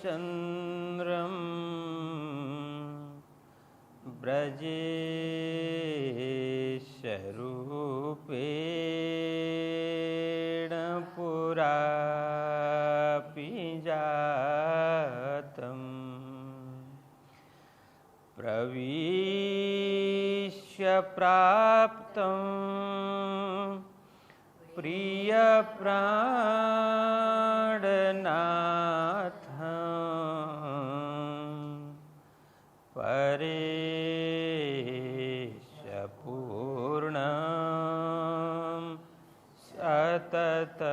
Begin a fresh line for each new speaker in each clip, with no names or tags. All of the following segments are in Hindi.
चन्द्रं ब्रजेशरूपेण पुरापि जातं प्रविश्य प्राप्तं प्रियप्राणनाथं परेशपूर्णं सततं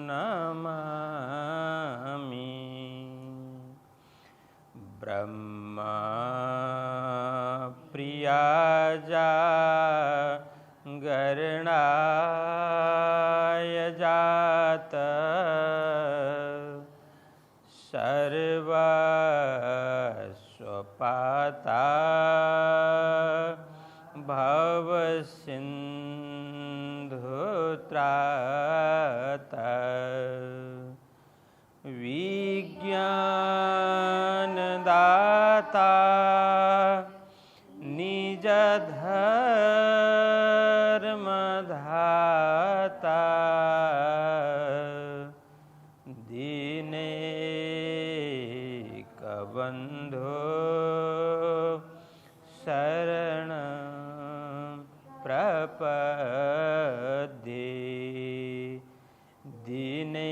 नमामि। ब्रह्मा प्रियाजा गरणाय जात सर्वस्वपाता भवसिन्धुत्राता विज्ञानदाता निजधर्मधाता दीनैकबन्धो शरणं प्रपद्ये दीनैकबन्धो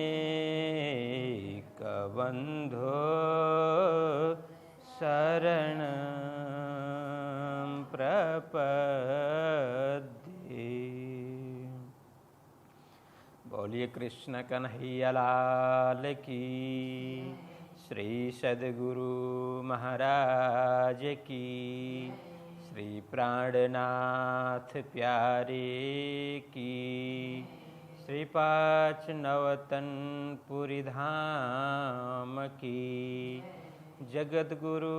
शरणं प्रपद्ये। बोलिए कृष्ण कन्हैया लाल की, श्री सद्गुरु महाराज की, श्री प्राणनाथ प्यारे की, श्री पाँच नवतनपुरी धाम की, जगद्गुरु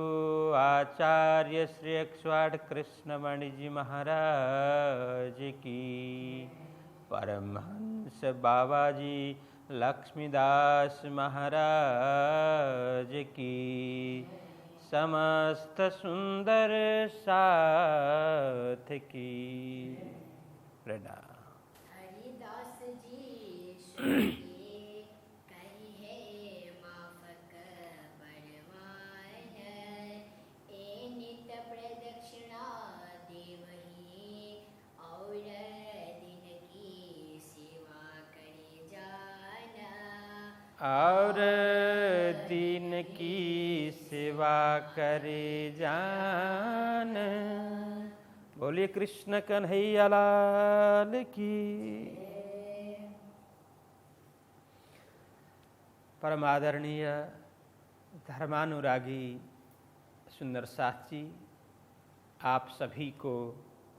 आचार्य श्री 108 कृष्णमणि जी महाराज की, परमहंस बाबा जी लक्ष्मीदास महाराज की, समस्त सुंदर साथ की प्रणाम।
हरिदास जी
और दिन की सेवा करे जान। बोलिए कृष्ण कन्हैया लाल की। परम आदरणीय धर्मानुरागी सुंदर साथी, आप सभी को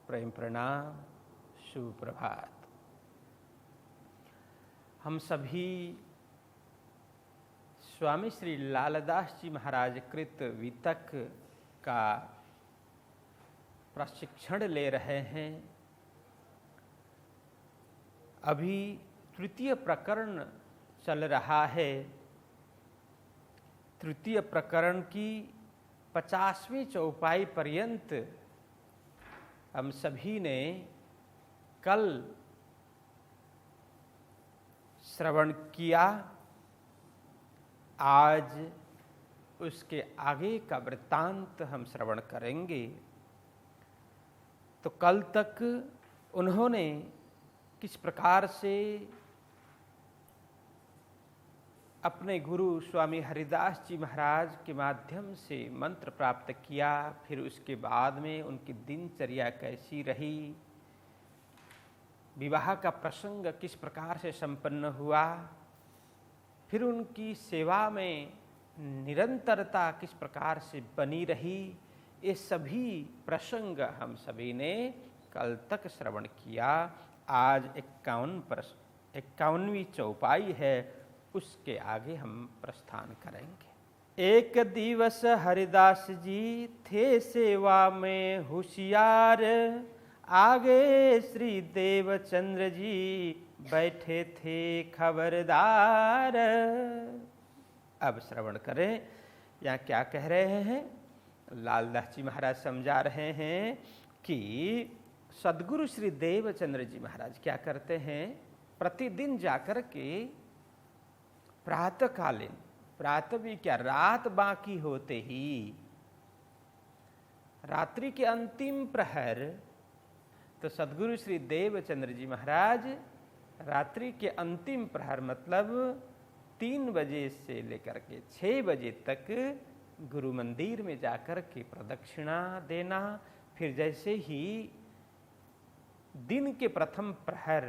प्रेम प्रणाम, शुभ प्रभात। हम सभी स्वामी श्री लालदास जी महाराज कृत वितक का प्रशिक्षण ले रहे हैं। अभी तृतीय प्रकरण चल रहा है। तृतीय प्रकरण की 50वीं चौपाई पर्यंत हम सभी ने कल श्रवण किया। आज उसके आगे का वृत्तांत हम श्रवण करेंगे। तो कल तक उन्होंने किस प्रकार से अपने गुरु स्वामी हरिदास जी महाराज के माध्यम से मंत्र प्राप्त किया, फिर उसके बाद में उनकी दिनचर्या कैसी रही, विवाह का प्रसंग किस प्रकार से संपन्न हुआ, फिर उनकी सेवा में निरंतरता किस प्रकार से बनी रही, ये सभी प्रसंग हम सभी ने कल तक श्रवण किया। आज 51वीं चौपाई है, उसके आगे हम प्रस्थान करेंगे। एक दिवस हरिदास जी थे सेवा में होशियार, आगे श्री देवचंद्र जी बैठे थे खबरदार। अब श्रवण करें, यहाँ क्या कह रहे हैं। लालदास जी महाराज समझा रहे हैं कि सद्गुरु श्री देवचंद्र जी महाराज क्या करते हैं, प्रतिदिन जाकर के प्रातःकालीन, प्रातः भी क्या, रात बाकी होते ही, रात्रि के अंतिम प्रहर, तो सद्गुरु श्री देवचंद्र जी महाराज रात्रि के अंतिम प्रहर मतलब 3 बजे से लेकर के 6 बजे तक गुरु मंदिर में जाकर के प्रदक्षिणा देना, फिर जैसे ही दिन के प्रथम प्रहर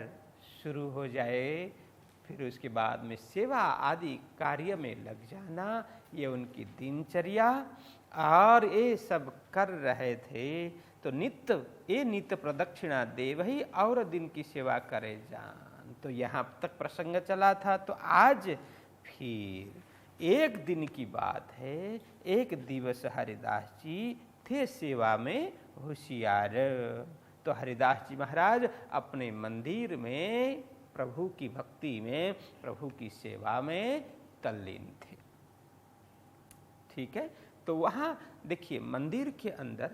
शुरू हो जाए फिर उसके बाद में सेवा आदि कार्य में लग जाना, ये उनकी दिनचर्या। और ये सब कर रहे थे तो नित्य प्रदक्षिणा दे वही और दिन की सेवा करे जान। तो यहाँ तक प्रसंग चला था। तो आज फिर एक दिन की बात है, एक दिवस हरिदास जी थे सेवा में होशियार। तो हरिदास जी महाराज अपने मंदिर में प्रभु की भक्ति में, प्रभु की सेवा में तल्लीन थे। ठीक है, तो वहाँ देखिए मंदिर के अंदर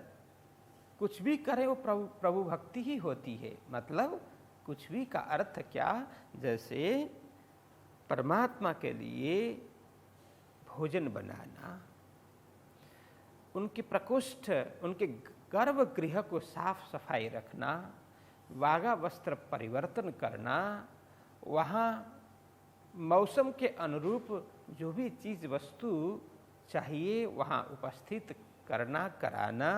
कुछ भी करे वो प्रभु भक्ति ही होती है। मतलब कुछ भी का अर्थ क्या, जैसे परमात्मा के लिए भोजन बनाना, उनके प्रकोष्ठ, उनके गर्भगृह को साफ सफाई रखना, वागा वस्त्र परिवर्तन करना, वहाँ मौसम के अनुरूप जो भी चीज़ वस्तु चाहिए वहाँ उपस्थित करना, कराना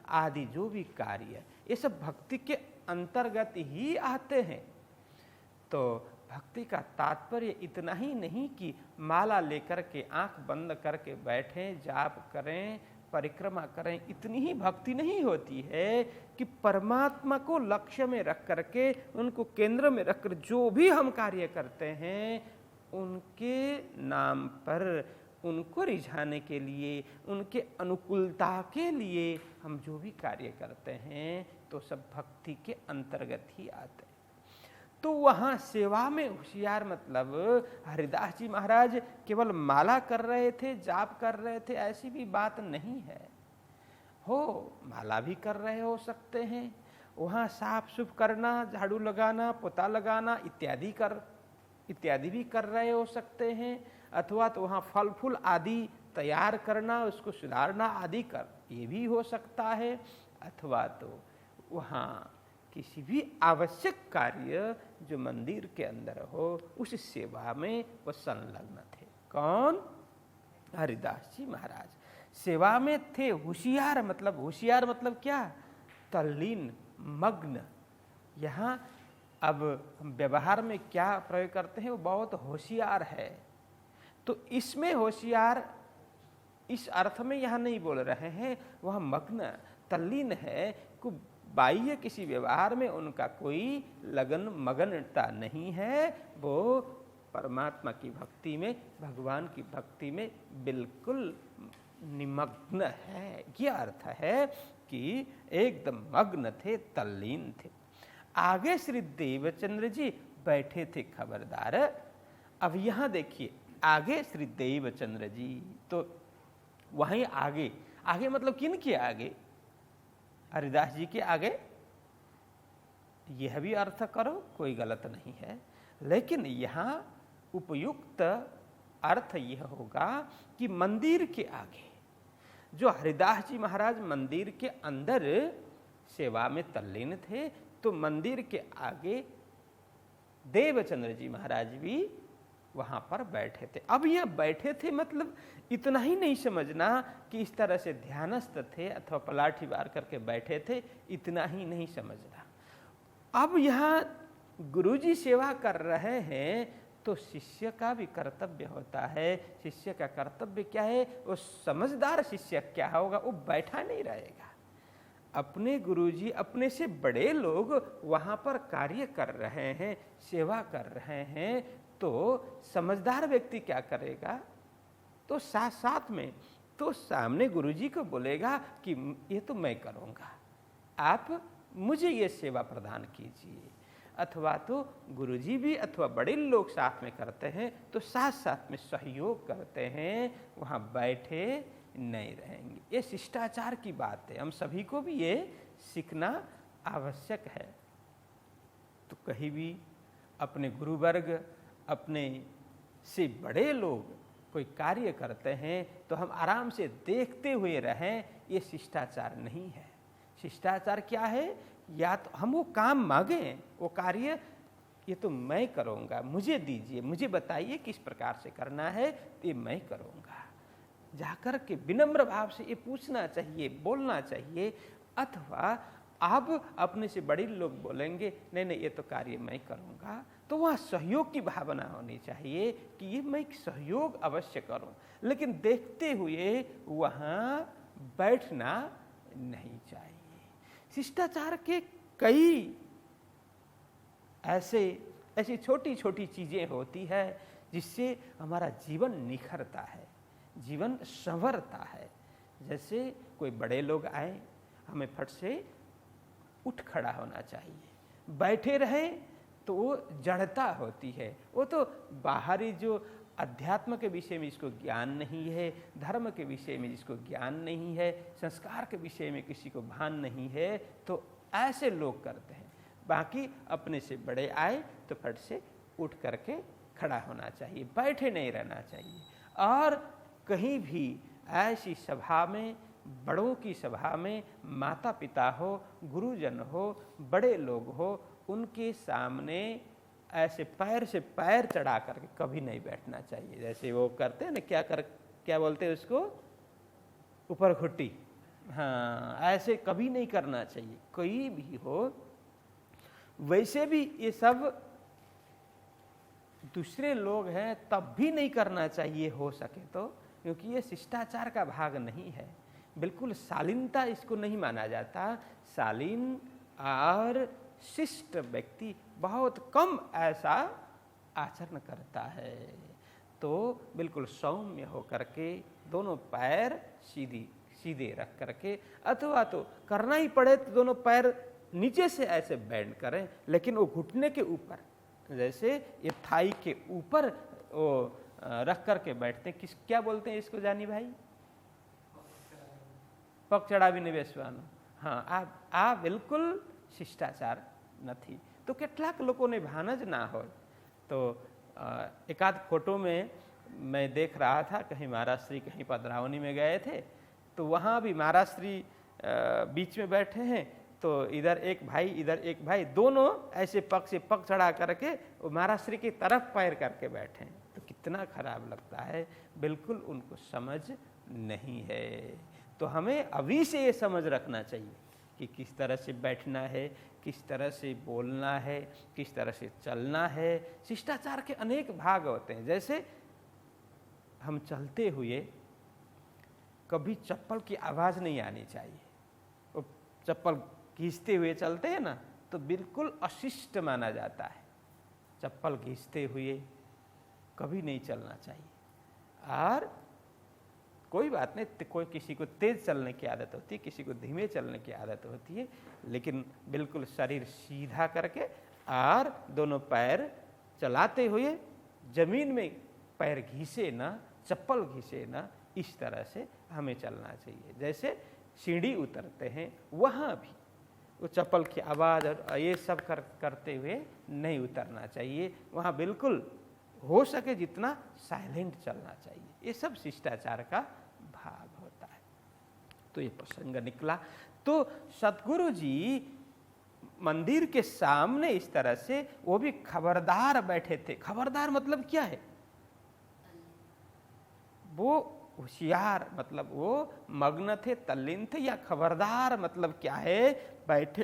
आदि जो भी कार्य, ये सब भक्ति के अंतर्गत ही आते हैं। तो भक्ति का तात्पर्य इतना ही नहीं कि माला लेकर के आंख बंद करके बैठें, जाप करें, परिक्रमा करें, इतनी ही भक्ति नहीं होती है कि परमात्मा को लक्ष्य में रख करके, उनको केंद्र में रखकर जो भी हम कार्य करते हैं उनके नाम पर, उनको रिझाने के लिए, उनके अनुकूलता के लिए हम जो भी कार्य करते हैं तो सब भक्ति के अंतर्गत ही आते हैं। तो वहाँ सेवा में होशियार मतलब हरिदास जी महाराज केवल माला कर रहे थे, जाप कर रहे थे, ऐसी भी बात नहीं है। हो माला भी कर रहे हो सकते हैं, वहाँ साफ सुफ करना, झाड़ू लगाना, पोता लगाना इत्यादि भी कर रहे हो सकते हैं। अथवा तो वहाँ फल फूल आदि तैयार करना, उसको सुधारना आदि कर, ये भी हो सकता है। अथवा तो वहाँ किसी भी आवश्यक कार्य जो मंदिर के अंदर हो उस सेवा में वो संलग्न थे। कौन? हरिदास जी महाराज सेवा में थे। होशियार मतलब क्या? तल्लीन, मग्न। यहाँ अब हम व्यवहार में क्या प्रयोग करते हैं, वो बहुत होशियार है। तो इसमें होशियार इस अर्थ में यहाँ नहीं बोल रहे हैं, वह मग्न तल्लीन है, को बाह्य किसी व्यवहार में उनका कोई लगन मगनता नहीं है। वो परमात्मा की भक्ति में, भगवान की भक्ति में बिल्कुल निमग्न है। यह अर्थ है कि एकदम मग्न थे, तल्लीन थे। आगे श्री देवचंद्र जी बैठे थे खबरदार। अब यहाँ देखिए आगे श्री देवचंद्र जी, तो वहीं आगे मतलब किन के आगे? हरिदास जी के आगे। यह भी अर्थ करो, कोई गलत नहीं है, लेकिन यहाँ उपयुक्त अर्थ यह होगा कि मंदिर के आगे। जो हरिदास जी महाराज मंदिर के अंदर सेवा में तल्लीन थे, तो मंदिर के आगे देवचंद्र जी महाराज भी वहां पर बैठे थे। अब यह बैठे थे मतलब इतना ही नहीं समझना कि इस तरह से ध्यानस्थ थे अथवा पलाठी वार करके बैठे थे, इतना ही नहीं समझना। अब यहाँ गुरुजी सेवा कर रहे हैं तो शिष्य का भी कर्तव्य होता है। शिष्य का कर्तव्य क्या है? वो समझदार शिष्य क्या होगा, वो बैठा नहीं रहेगा। अपने गुरुजी, अपने से बड़े लोग वहाँ पर कार्य कर रहे हैं, सेवा कर रहे हैं, तो समझदार व्यक्ति क्या करेगा? तो साथ साथ में तो सामने गुरुजी को बोलेगा कि ये तो मैं करूँगा, आप मुझे ये सेवा प्रदान कीजिए। अथवा तो गुरुजी भी अथवा बड़े लोग साथ में करते हैं तो साथ साथ में सहयोग करते हैं, वहाँ बैठे नहीं रहेंगे। ये शिष्टाचार की बात है, हम सभी को भी ये सीखना आवश्यक है। तो कहीं भी अपने गुरुवर्ग, अपने से बड़े लोग कोई कार्य करते हैं तो हम आराम से देखते हुए रहें, ये शिष्टाचार नहीं है। शिष्टाचार क्या है? या तो हम वो काम मांगें, वो कार्य ये तो मैं करूँगा, मुझे दीजिए, मुझे बताइए किस प्रकार से करना है, तो ये मैं करूँगा। जाकर के विनम्र भाव से ये पूछना चाहिए, बोलना चाहिए। अथवा अब अपने से बड़े लोग बोलेंगे नहीं नहीं ये तो कार्य मैं करूँगा, तो वहाँ सहयोग की भावना होनी चाहिए कि ये मैं सहयोग अवश्य करूँ, लेकिन देखते हुए वहाँ बैठना नहीं चाहिए। शिष्टाचार के कई ऐसी छोटी छोटी चीज़ें होती है जिससे हमारा जीवन निखरता है, जीवन संवरता है। जैसे कोई बड़े लोग आए, हमें फट से उठ खड़ा होना चाहिए। बैठे रहें तो वो जड़ता होती है, वो तो बाहरी जो अध्यात्म के विषय में जिसको ज्ञान नहीं है, धर्म के विषय में जिसको ज्ञान नहीं है, संस्कार के विषय में किसी को भान नहीं है, तो ऐसे लोग करते हैं। बाकी अपने से बड़े आए तो फट से उठ करके खड़ा होना चाहिए, बैठे नहीं रहना चाहिए। और कहीं भी ऐसी सभा में, बड़ों की सभा में, माता पिता हो, गुरुजन हो, बड़े लोग हो, उनके सामने ऐसे पैर से पैर चढ़ा करके कभी नहीं बैठना चाहिए। जैसे वो करते हैं ना, क्या बोलते हैं उसको, ऊपर घुट्टी, हाँ, ऐसे कभी नहीं करना चाहिए। कोई भी हो, वैसे भी ये सब दूसरे लोग हैं तब भी नहीं करना चाहिए हो सके तो, क्योंकि ये शिष्टाचार का भाग नहीं है। बिल्कुल शालीनता इसको नहीं माना जाता। शालीन और शिष्ट व्यक्ति बहुत कम ऐसा आचरण करता है। तो बिल्कुल सौम्य होकर के दोनों पैर सीधे रख करके, अथवा तो करना ही पड़े तो दोनों पैर नीचे से ऐसे बेंड करें, लेकिन वो घुटने के ऊपर, जैसे ये थाई के ऊपर वो रख करके बैठते हैं। क्या बोलते हैं इसको जानी भाई? पग चढ़ावी बेसવાનું। हाँ, આ બિલકુલ શિષ્ટાચાર નથી। तो કેટલાક લોકોને ભાન જ ના હોય। तो एकाध फोटो में मैं देख रहा था, कहीं महाराज श्री कहीं पधरावनी में गए थे, तो वहाँ भी महाराज श्री बीच में बैठे हैं, तो इधर एक भाई इधर एक भाई, दोनों ऐसे पग से पग चढ़ा करके महाराज श्री की तरफ पैर करके बैठे हैं। तो कितना खराब लगता है, बिल्कुल उनको समझ नहीं है। तो हमें अभी से ये समझ रखना चाहिए कि किस तरह से बैठना है, किस तरह से बोलना है, किस तरह से चलना है। शिष्टाचार के अनेक भाग होते हैं। जैसे हम चलते हुए कभी चप्पल की आवाज़ नहीं आनी चाहिए। वो चप्पल घिसते हुए चलते हैं ना, तो बिल्कुल अशिष्ट माना जाता है। चप्पल घिसते हुए कभी नहीं चलना चाहिए। और कोई बात नहीं, कोई किसी को तेज चलने की आदत होती है, किसी को धीमे चलने की आदत होती है, लेकिन बिल्कुल शरीर सीधा करके और दोनों पैर चलाते हुए जमीन में पैर घिसे ना, चप्पल घिसे ना, इस तरह से हमें चलना चाहिए। जैसे सीढ़ी उतरते हैं, वहाँ भी वो चप्पल की आवाज़ और ये सब करते हुए नहीं उतरना चाहिए। वहाँ बिल्कुल हो सके जितना साइलेंट चलना चाहिए। ये सब शिष्टाचार का भाग होता है। तो ये प्रसंग निकला। तो सतगुरु जी मंदिर के सामने इस तरह से, वो भी खबरदार बैठे थे। खबरदार मतलब क्या है? वो होशियार, मतलब वो मग्न थे, तल्लीन थे। या खबरदार मतलब क्या है? बैठे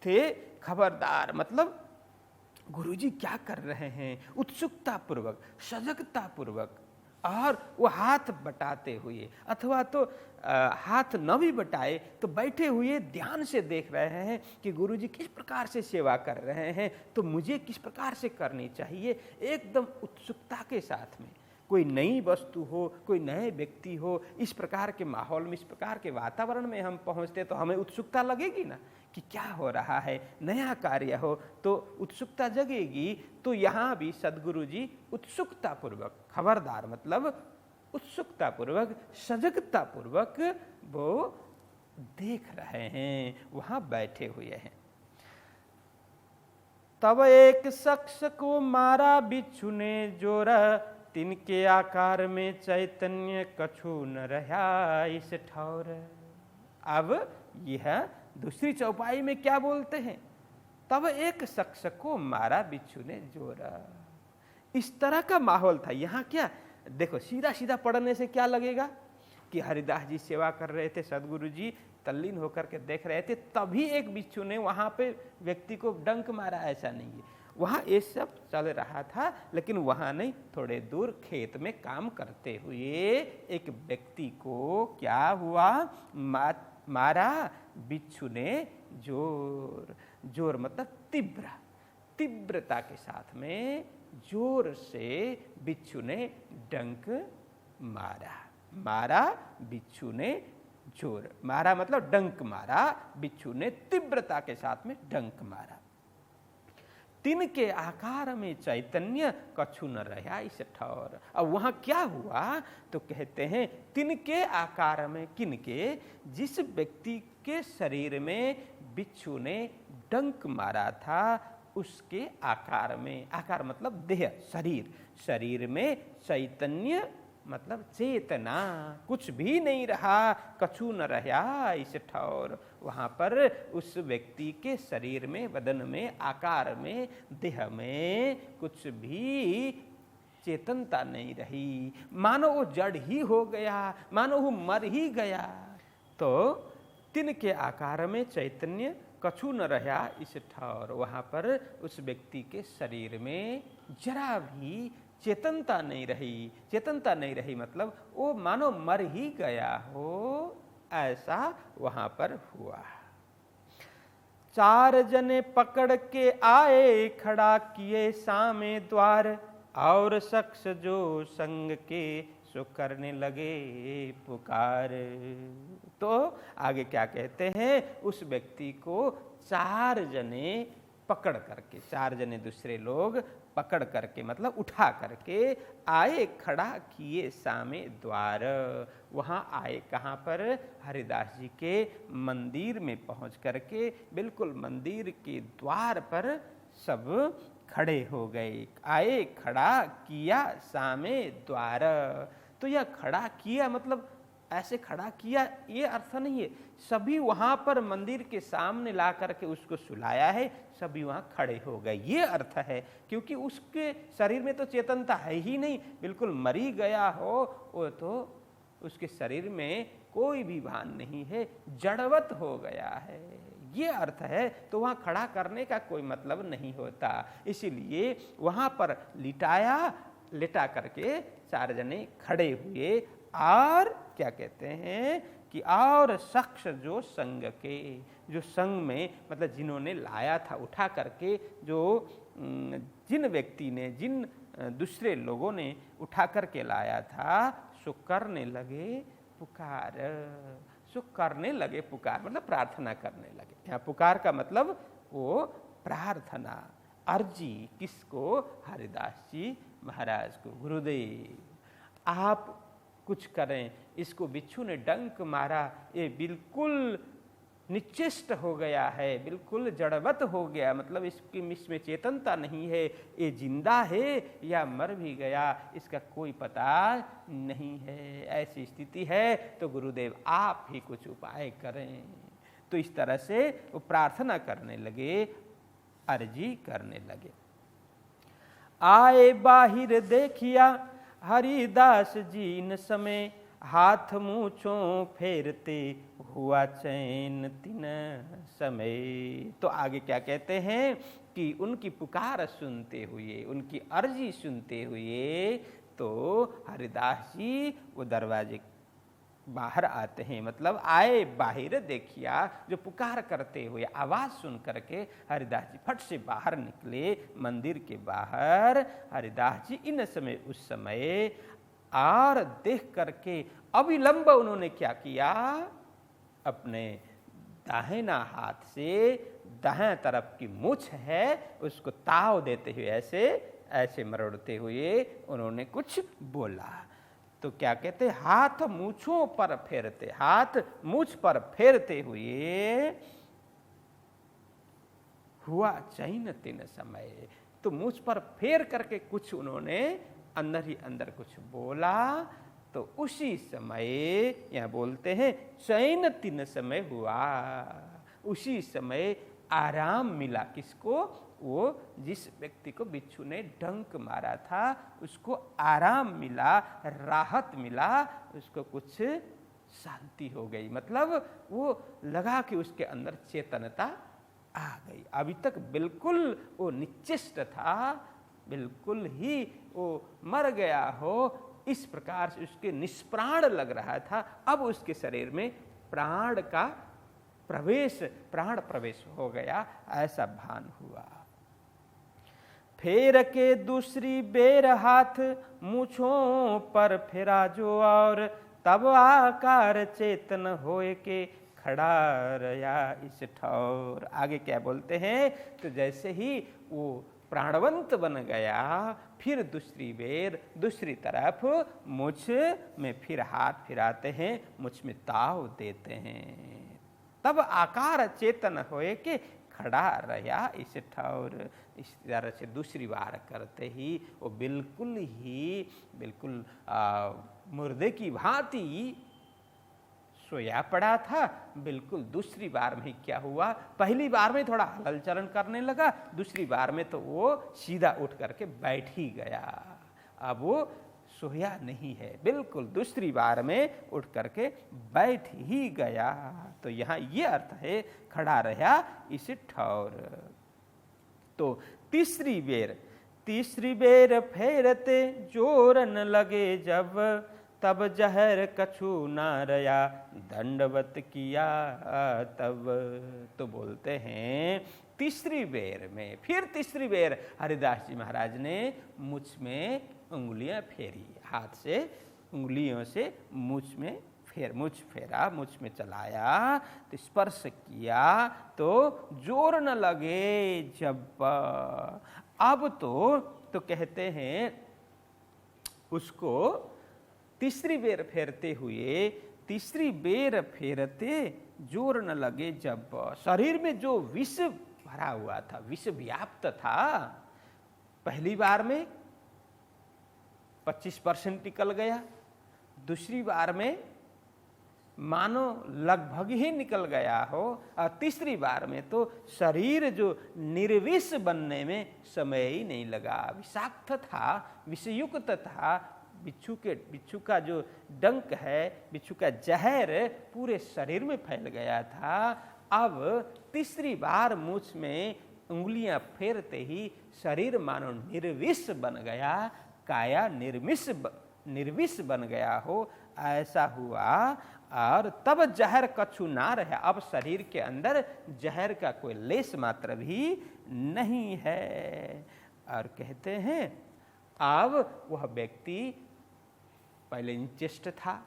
थे, खबरदार मतलब गुरुजी क्या कर रहे हैं, उत्सुकता पूर्वक, सजगता पूर्वक, और वो हाथ बटाते हुए, अथवा तो हाथ न भी बटाए तो बैठे हुए ध्यान से देख रहे हैं कि गुरुजी किस प्रकार से सेवा कर रहे हैं, तो मुझे किस प्रकार से करनी चाहिए। एकदम उत्सुकता के साथ में, कोई नई वस्तु हो, कोई नए व्यक्ति हो, इस प्रकार के माहौल में, इस प्रकार के वातावरण में हम पहुंचते तो हमें उत्सुकता लगेगी ना कि क्या हो रहा है, नया कार्य हो तो उत्सुकता जगेगी। तो यहाँ भी सद्गुरु जी उत्सुकतापूर्वक, खबरदार मतलब उत्सुकतापूर्वक, सजगतापूर्वक वो देख रहे हैं, वहां बैठे हुए हैं। तब एक शख्स को मारा बिच्छू ने जोरा, तिनके आकार में चैतन्य कछु न रहा इस ठौर। अब यह दूसरी चौपाई में क्या बोलते हैं? तब एक शख्स को मारा बिच्छू ने जोरा। इस तरह का माहौल था। यहाँ क्या देखो, सीधा सीधा पढ़ने से क्या लगेगा कि हरिदास जी सेवा कर रहे थे, सद्गुरु जी तल्लीन होकर के देख रहे थे, तभी एक बिच्छू ने वहां पे व्यक्ति को डंक मारा, ऐसा नहीं है। वहां ये सब चल रहा था, लेकिन वहां नहीं, थोड़े दूर खेत में काम करते हुए एक व्यक्ति को क्या हुआ, मारा बिच्छू ने जोर। जोर मतलब तीव्र, तीव्रता के साथ में जोर से बिच्छू ने डंक मारा। मारा बिच्छू ने जोर, मारा मतलब डंक मारा, बिच्छू ने तीव्रता के साथ में डंक मारा। तिनके आकार में चैतन्य कछु न रहा इस ठौर। अब वहां क्या हुआ तो कहते हैं तिनके आकार में, किनके, जिस व्यक्ति के शरीर में बिच्छू ने डंक मारा था उसके आकार में, आकार मतलब देह, शरीर, शरीर में चैतन्य मतलब चेतना, कुछ भी नहीं रहा, कछु न रहा इस ठौर। वहां पर उस व्यक्ति के शरीर में, बदन में, आकार में, देह में कुछ भी चेतनता नहीं रही, मानो वो जड़ ही हो गया, मानो वो मर ही गया। तो तिनके आकार में चैतन्य कछु न रहा इस ठौर। वहां पर उस व्यक्ति के शरीर में जरा भी चेतनता नहीं रही। चेतनता नहीं रही मतलब वो मानो मर ही गया हो, ऐसा वहां पर हुआ। चार जने पकड़ के आए, खड़ा किए सामे द्वार, और शख्स जो संग के सो करने लगे पुकार। तो आगे क्या कहते हैं, उस व्यक्ति को चार जने पकड़ करके, चार जने दूसरे लोग पकड़ करके मतलब उठा करके आए, खड़ा किए सामे द्वार। वहां आए कहाँ पर, हरिदास जी के मंदिर में पहुंच करके बिल्कुल मंदिर के द्वार पर सब खड़े हो गए। आए, खड़ा किया सामे द्वार। तो यह खड़ा किया मतलब ऐसे खड़ा किया ये अर्थ नहीं है, सभी वहां पर मंदिर के सामने ला करके उसको सुलाया है, सभी वहां खड़े हो गए, ये अर्थ है। क्योंकि उसके शरीर में तो चेतनता है ही नहीं, बिल्कुल मरी गया हो वो, तो उसके शरीर में कोई भी भान नहीं है, जड़वत हो गया है, ये अर्थ है। तो वहां खड़ा करने का कोई मतलब नहीं होता, इसीलिए वहां पर लिटाया, लिटा करके चार जने खड़े हुए। और क्या कहते हैं कि और शख्स जो संग के, जो संग में मतलब जिन्होंने लाया था उठा करके, जो जिन व्यक्ति ने, जिन दूसरे लोगों ने उठा करके लाया था, सो करने लगे पुकार। सो करने लगे पुकार मतलब प्रार्थना करने लगे। यहाँ पुकार का मतलब वो प्रार्थना, अर्जी, किसको, हरिदास जी महाराज को, गुरुदेव आप कुछ करें, इसको बिच्छू ने डंक मारा, ये बिल्कुल निश्चेष्ट हो गया है, बिल्कुल जड़वत हो गया, मतलब इसमें चेतनता नहीं है, ये जिंदा है या मर भी गया इसका कोई पता नहीं है, ऐसी स्थिति है, तो गुरुदेव आप ही कुछ उपाय करें। तो इस तरह से वो प्रार्थना करने लगे, अर्जी करने लगे। आए बाहिर देखिया हरिदास जी न समय, हाथ मूछों फेरते हुआ चैन तिन समय। तो आगे क्या कहते हैं कि उनकी पुकार सुनते हुए, उनकी अर्जी सुनते हुए, तो हरिदास जी वो दरवाजे बाहर आते हैं, मतलब आए बाहर देखिया, जो पुकार करते हुए आवाज सुन करके हरिदास जी फट से बाहर निकले मंदिर के बाहर। हरिदास जी इन समय, उस समय और देख करके अविलंब उन्होंने क्या किया, अपने दाहिना हाथ से दाहिने तरफ की मूछ है उसको ताव देते हुए ऐसे ऐसे मरोड़ते हुए उन्होंने कुछ बोला। तो क्या कहते, हाथ मूछों पर फेरते, हाथ मूछ पर फेरते हुए हुआ चैन तिन समय। तो मूछ पर फेर करके कुछ उन्होंने अंदर ही अंदर कुछ बोला। तो उसी समय यह बोलते हैं चैन तिन समय हुआ, उसी समय आराम मिला। किसको, वो जिस व्यक्ति को बिच्छू ने डंक मारा था उसको आराम मिला, राहत मिला, उसको कुछ शांति हो गई। मतलब वो लगा कि उसके अंदर चेतनता आ गई। अभी तक बिल्कुल वो निश्चेष्ट था, बिल्कुल ही वो मर गया हो, इस प्रकार से उसके निष्प्राण लग रहा था। अब उसके शरीर में प्राण का प्रवेश, प्राण प्रवेश हो गया, ऐसा भान हुआ। फेर के दूसरी बेर हाथ मूछों पर फेरा जो, और तब आकार चेतन होए के खड़ा रया इस ठौर। आगे क्या बोलते हैं, तो जैसे ही वो प्राणवंत बन गया, फिर दूसरी बेर दूसरी तरफ मुझ में फिर हाथ फिराते हैं, मुझ में ताव देते हैं। तब आकार चेतन होए के खड़ा रहा इस ठौर। इस तरह से दूसरी बार करते ही वो बिल्कुल मुर्दे की भांति सोया पड़ा था। बिल्कुल दूसरी बार में क्या हुआ, पहली बार में थोड़ा हलल चलन करने लगा, दूसरी बार में तो वो सीधा उठ करके बैठ ही गया। अब वो सोया नहीं है, बिल्कुल दूसरी बार में उठ करके बैठ ही गया। तो यहाँ ये अर्थ है खड़ा रहा इस ठौर। तो तीसरी बेर फेरते जोर न लगे जब, तब जहर कछु ना रया दंडवत किया तब। तो बोलते हैं तीसरी बेर में, फिर तीसरी बेर हरिदास जी महाराज ने मुझ में उंगलियां फेरी, हाथ से उंगलियों से मुझ फेरा, मुझ में चलाया, तो स्पर्श किया, तो जोर न लगे जब। अब तो कहते हैं उसको तीसरी बेर फेरते हुए, तीसरी बेर फेरते जोर न लगे जब। शरीर में जो विष भरा हुआ था, विष व्याप्त था, पहली बार में 25% निकल गया, दूसरी बार में मानो लगभग ही निकल गया हो, और तीसरी बार में तो शरीर जो निर्विष बनने में समय ही नहीं लगा। विषाक्त था, विषयुक्त था, बिच्छू का जो डंक है, बिच्छू का जहर पूरे शरीर में फैल गया था। अब तीसरी बार मुझ में उंगलियां फेरते ही शरीर मानो निर्विष बन गया, काया निर्विष बन गया हो, ऐसा हुआ। और तब जहर कछु ना रहा, अब शरीर के अंदर जहर का कोई लेस मात्र भी नहीं है। और कहते हैं अब वह व्यक्ति पहले निश्चेष्ट था,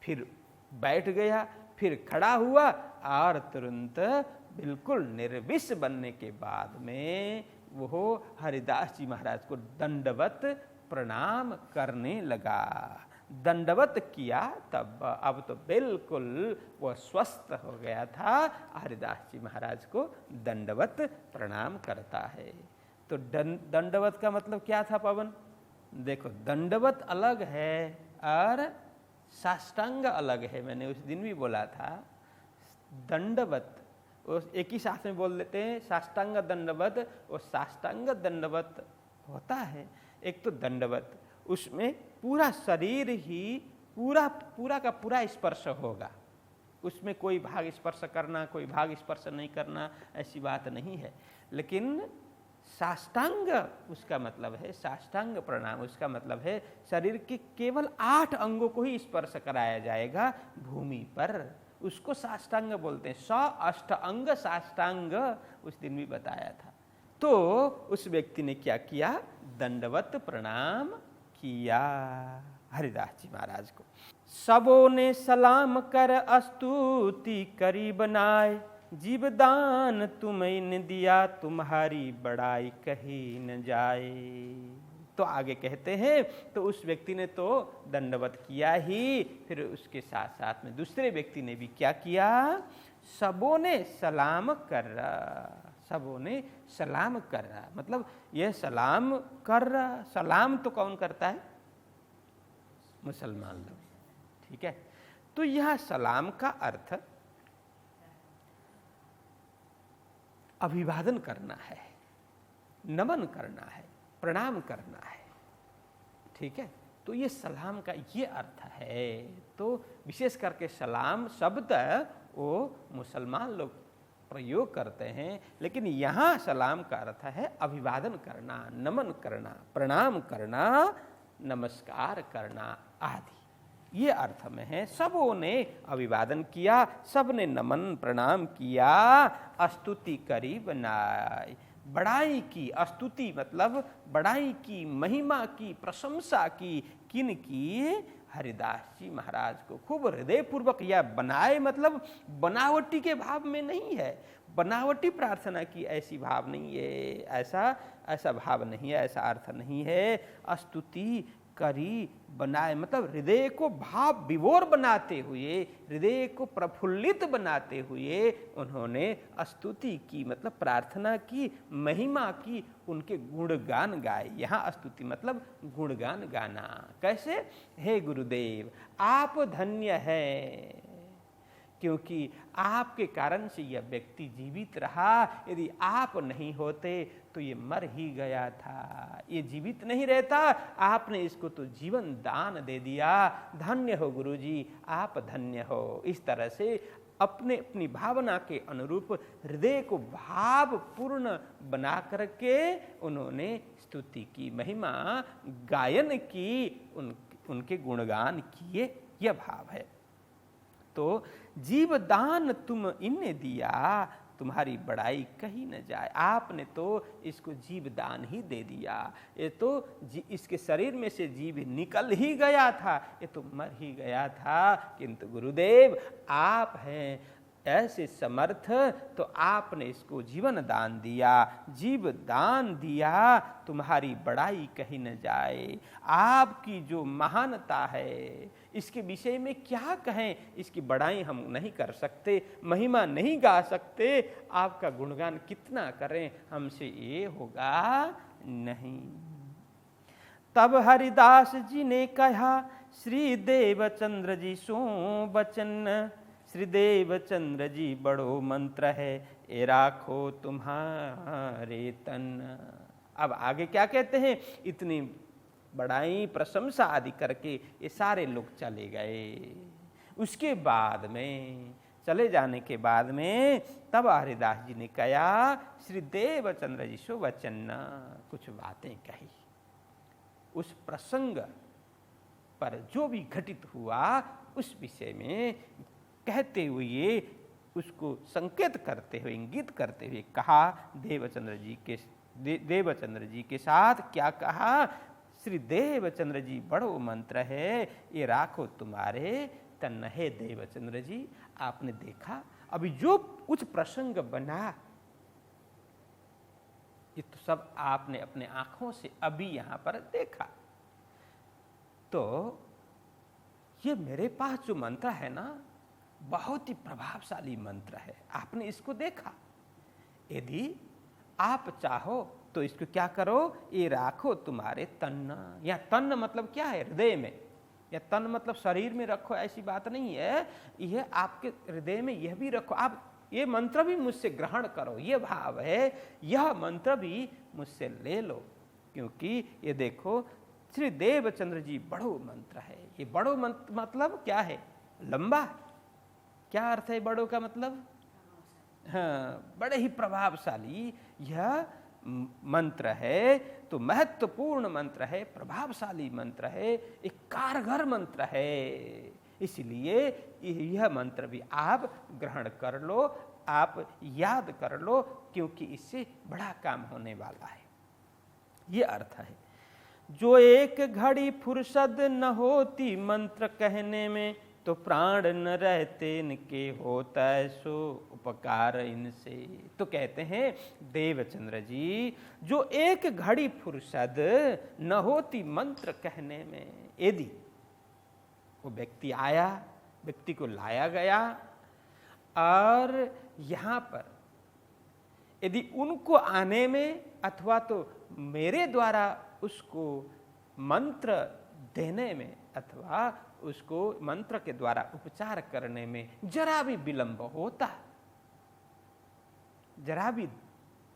फिर बैठ गया, फिर खड़ा हुआ, और तुरंत बिल्कुल निर्विष बनने के बाद में वो हरिदास जी महाराज को दंडवत प्रणाम करने लगा। दंडवत किया तब, अब तो बिल्कुल वह स्वस्थ हो गया था, हरिदास जी महाराज को दंडवत प्रणाम करता है। तो दंडवत का मतलब क्या था पवन? देखो, दंडवत अलग है और साष्टांग अलग है। मैंने उस दिन भी बोला था, दंडवत एक ही साथ में बोल देते हैं, साष्टांग दंडवत, और साष्टांग दंडवत होता है। एक तो दंडवत, उसमें पूरा शरीर ही पूरा का पूरा स्पर्श होगा, उसमें कोई भाग स्पर्श करना, कोई भाग स्पर्श नहीं करना, ऐसी बात नहीं है। लेकिन साष्टांग उसका मतलब है, साष्टांग प्रणाम उसका मतलब है शरीर के केवल 8 अंगों को ही स्पर्श कराया जाएगा भूमि पर, उसको साष्टांग बोलते हैं। 108 साष्टांग उस दिन भी बताया था। तो उस व्यक्ति ने क्या किया? दंडवत प्रणाम किया। हरिदास जी महाराज को। सबों ने सलाम कर स्तुति करी बनाए, जीवदान तुम्हें न दिया तुम्हारी बड़ाई कही न जाए। तो आगे कहते हैं तो उस व्यक्ति ने तो दंडवत किया ही, फिर उसके साथ साथ में दूसरे व्यक्ति ने भी क्या किया, सबों ने सलाम कर रहा, सबों ने सलाम कर रहा, मतलब यह सलाम कर रहा। सलाम तो कौन करता है, मुसलमान लोग, ठीक है। तो यह सलाम का अर्थ अभिवादन करना है, नमन करना है, प्रणाम करना है, ठीक है। तो ये सलाम का ये अर्थ है। तो विशेष करके सलाम शब्द वो मुसलमान लोग प्रयोग करते हैं, लेकिन यहाँ सलाम का अर्थ है अभिवादन करना, नमन करना, प्रणाम करना, नमस्कार करना आदि, ये अर्थ में है। सबों ने अभिवादन किया, सब ने नमन प्रणाम किया, स्तुति करी बनाई, बड़ाई की। स्तुति मतलब बड़ाई की, महिमा की, प्रशंसा की। किन की, हरिदास जी महाराज को खूब हृदय पूर्वक। या बनाए मतलब बनावटी के भाव में नहीं है, बनावटी प्रार्थना की ऐसी भाव नहीं है, ऐसा भाव नहीं है, ऐसा अर्थ नहीं है। स्तुति करी बनाए मतलब हृदय को भाव विभोर बनाते हुए, हृदय को प्रफुल्लित बनाते हुए उन्होंने स्तुति की, मतलब प्रार्थना की, महिमा की, उनके गुणगान गाए। यहाँ स्तुति मतलब गुणगान गाना। कैसे, हे गुरुदेव आप धन्य हैं, क्योंकि आपके कारण से यह व्यक्ति जीवित रहा। यदि आप नहीं होते तो ये मर ही गया था, ये जीवित नहीं रहता। आपने इसको तो जीवन दान दे दिया। धन्य हो गुरुजी, आप धन्य हो। इस तरह से अपनी भावना के अनुरूप हृदय को भावपूर्ण बना करके उन्होंने स्तुति की, महिमा गायन की, उनके गुणगान किए, यह भाव है। तो जीवदान तुम इन्हें दिया, तुम्हारी बड़ाई कही न जाए। आपने तो इसको जीवदान ही दे दिया। ये तो इसके शरीर में से जीव निकल ही गया था, ये तो मर ही गया था, किंतु गुरुदेव आप हैं ऐसे समर्थ, तो आपने इसको जीवन दान दिया, जीव दान दिया, तुम्हारी बड़ाई कही न जाए। आपकी जो महानता है इसके विषय में क्या कहें, इसकी बड़ाई हम नहीं कर सकते, महिमा नहीं गा सकते। आपका गुणगान कितना करें, हमसे ये होगा नहीं। तब हरिदास जी ने कहा, श्री देवचंद्र जी सो बचन, श्री देवचंद्र जी बड़ो मंत्र है, ए राखो तुम्हारे तन। अब आगे क्या कहते हैं, इतनी बड़ाई प्रशंसा आदि करके ये सारे लोग चले गए। उसके बाद में, चले जाने के बाद में, तब हरिदास जी ने कहा, श्री देवचंद्र जी सो वचन, कुछ बातें कही। उस प्रसंग पर जो भी घटित हुआ उस विषय में कहते हुए, उसको संकेत करते हुए, इंगित करते हुए कहा। देवचंद्र जी के साथ क्या कहा, श्री देवचंद्र जी बड़ो मंत्र है, ये राखो तुम्हारे तन। है देवचंद्र जी, आपने देखा अभी जो कुछ प्रसंग बना, ये तो सब आपने अपने आंखों से अभी यहां पर देखा। तो ये मेरे पास जो मंत्र है ना, बहुत ही प्रभावशाली मंत्र है, आपने इसको देखा। यदि आप चाहो तो इसको क्या करो, ये राखो तुम्हारे तन। या तन मतलब क्या है, हृदय में, या तन मतलब शरीर में रखो, ऐसी बात नहीं है। यह आपके हृदय में यह भी रखो, आप ये मंत्र भी मुझसे ग्रहण करो, ये भाव है। यह मंत्र भी मुझसे ले लो, क्योंकि ये देखो श्री देवचंद्र जी बड़ो मंत्र है। ये बड़ो मंत्र मतलब क्या है, लंबा। क्या अर्थ है बड़ो का मतलब, हाँ, बड़े ही प्रभावशाली यह मंत्र है। तो महत्वपूर्ण मंत्र है, प्रभावशाली मंत्र है, एक कारगर मंत्र है। इसलिए यह मंत्र भी आप ग्रहण कर लो, आप याद कर लो, क्योंकि इससे बड़ा काम होने वाला है। ये अर्थ है। जो एक घड़ी फुर्सत न होती मंत्र कहने में, तो प्राण न रहते इनके, होता सो उपकार इनसे। तो कहते हैं देवचंद्र जी, जो एक घड़ी फुर्सत न होती मंत्र कहने में, यदि वो व्यक्ति आया, व्यक्ति को लाया गया और यहाँ पर यदि उनको आने में अथवा तो मेरे द्वारा उसको मंत्र देने में अथवा उसको मंत्र के द्वारा उपचार करने में जरा भी विलंब होता, जरा भी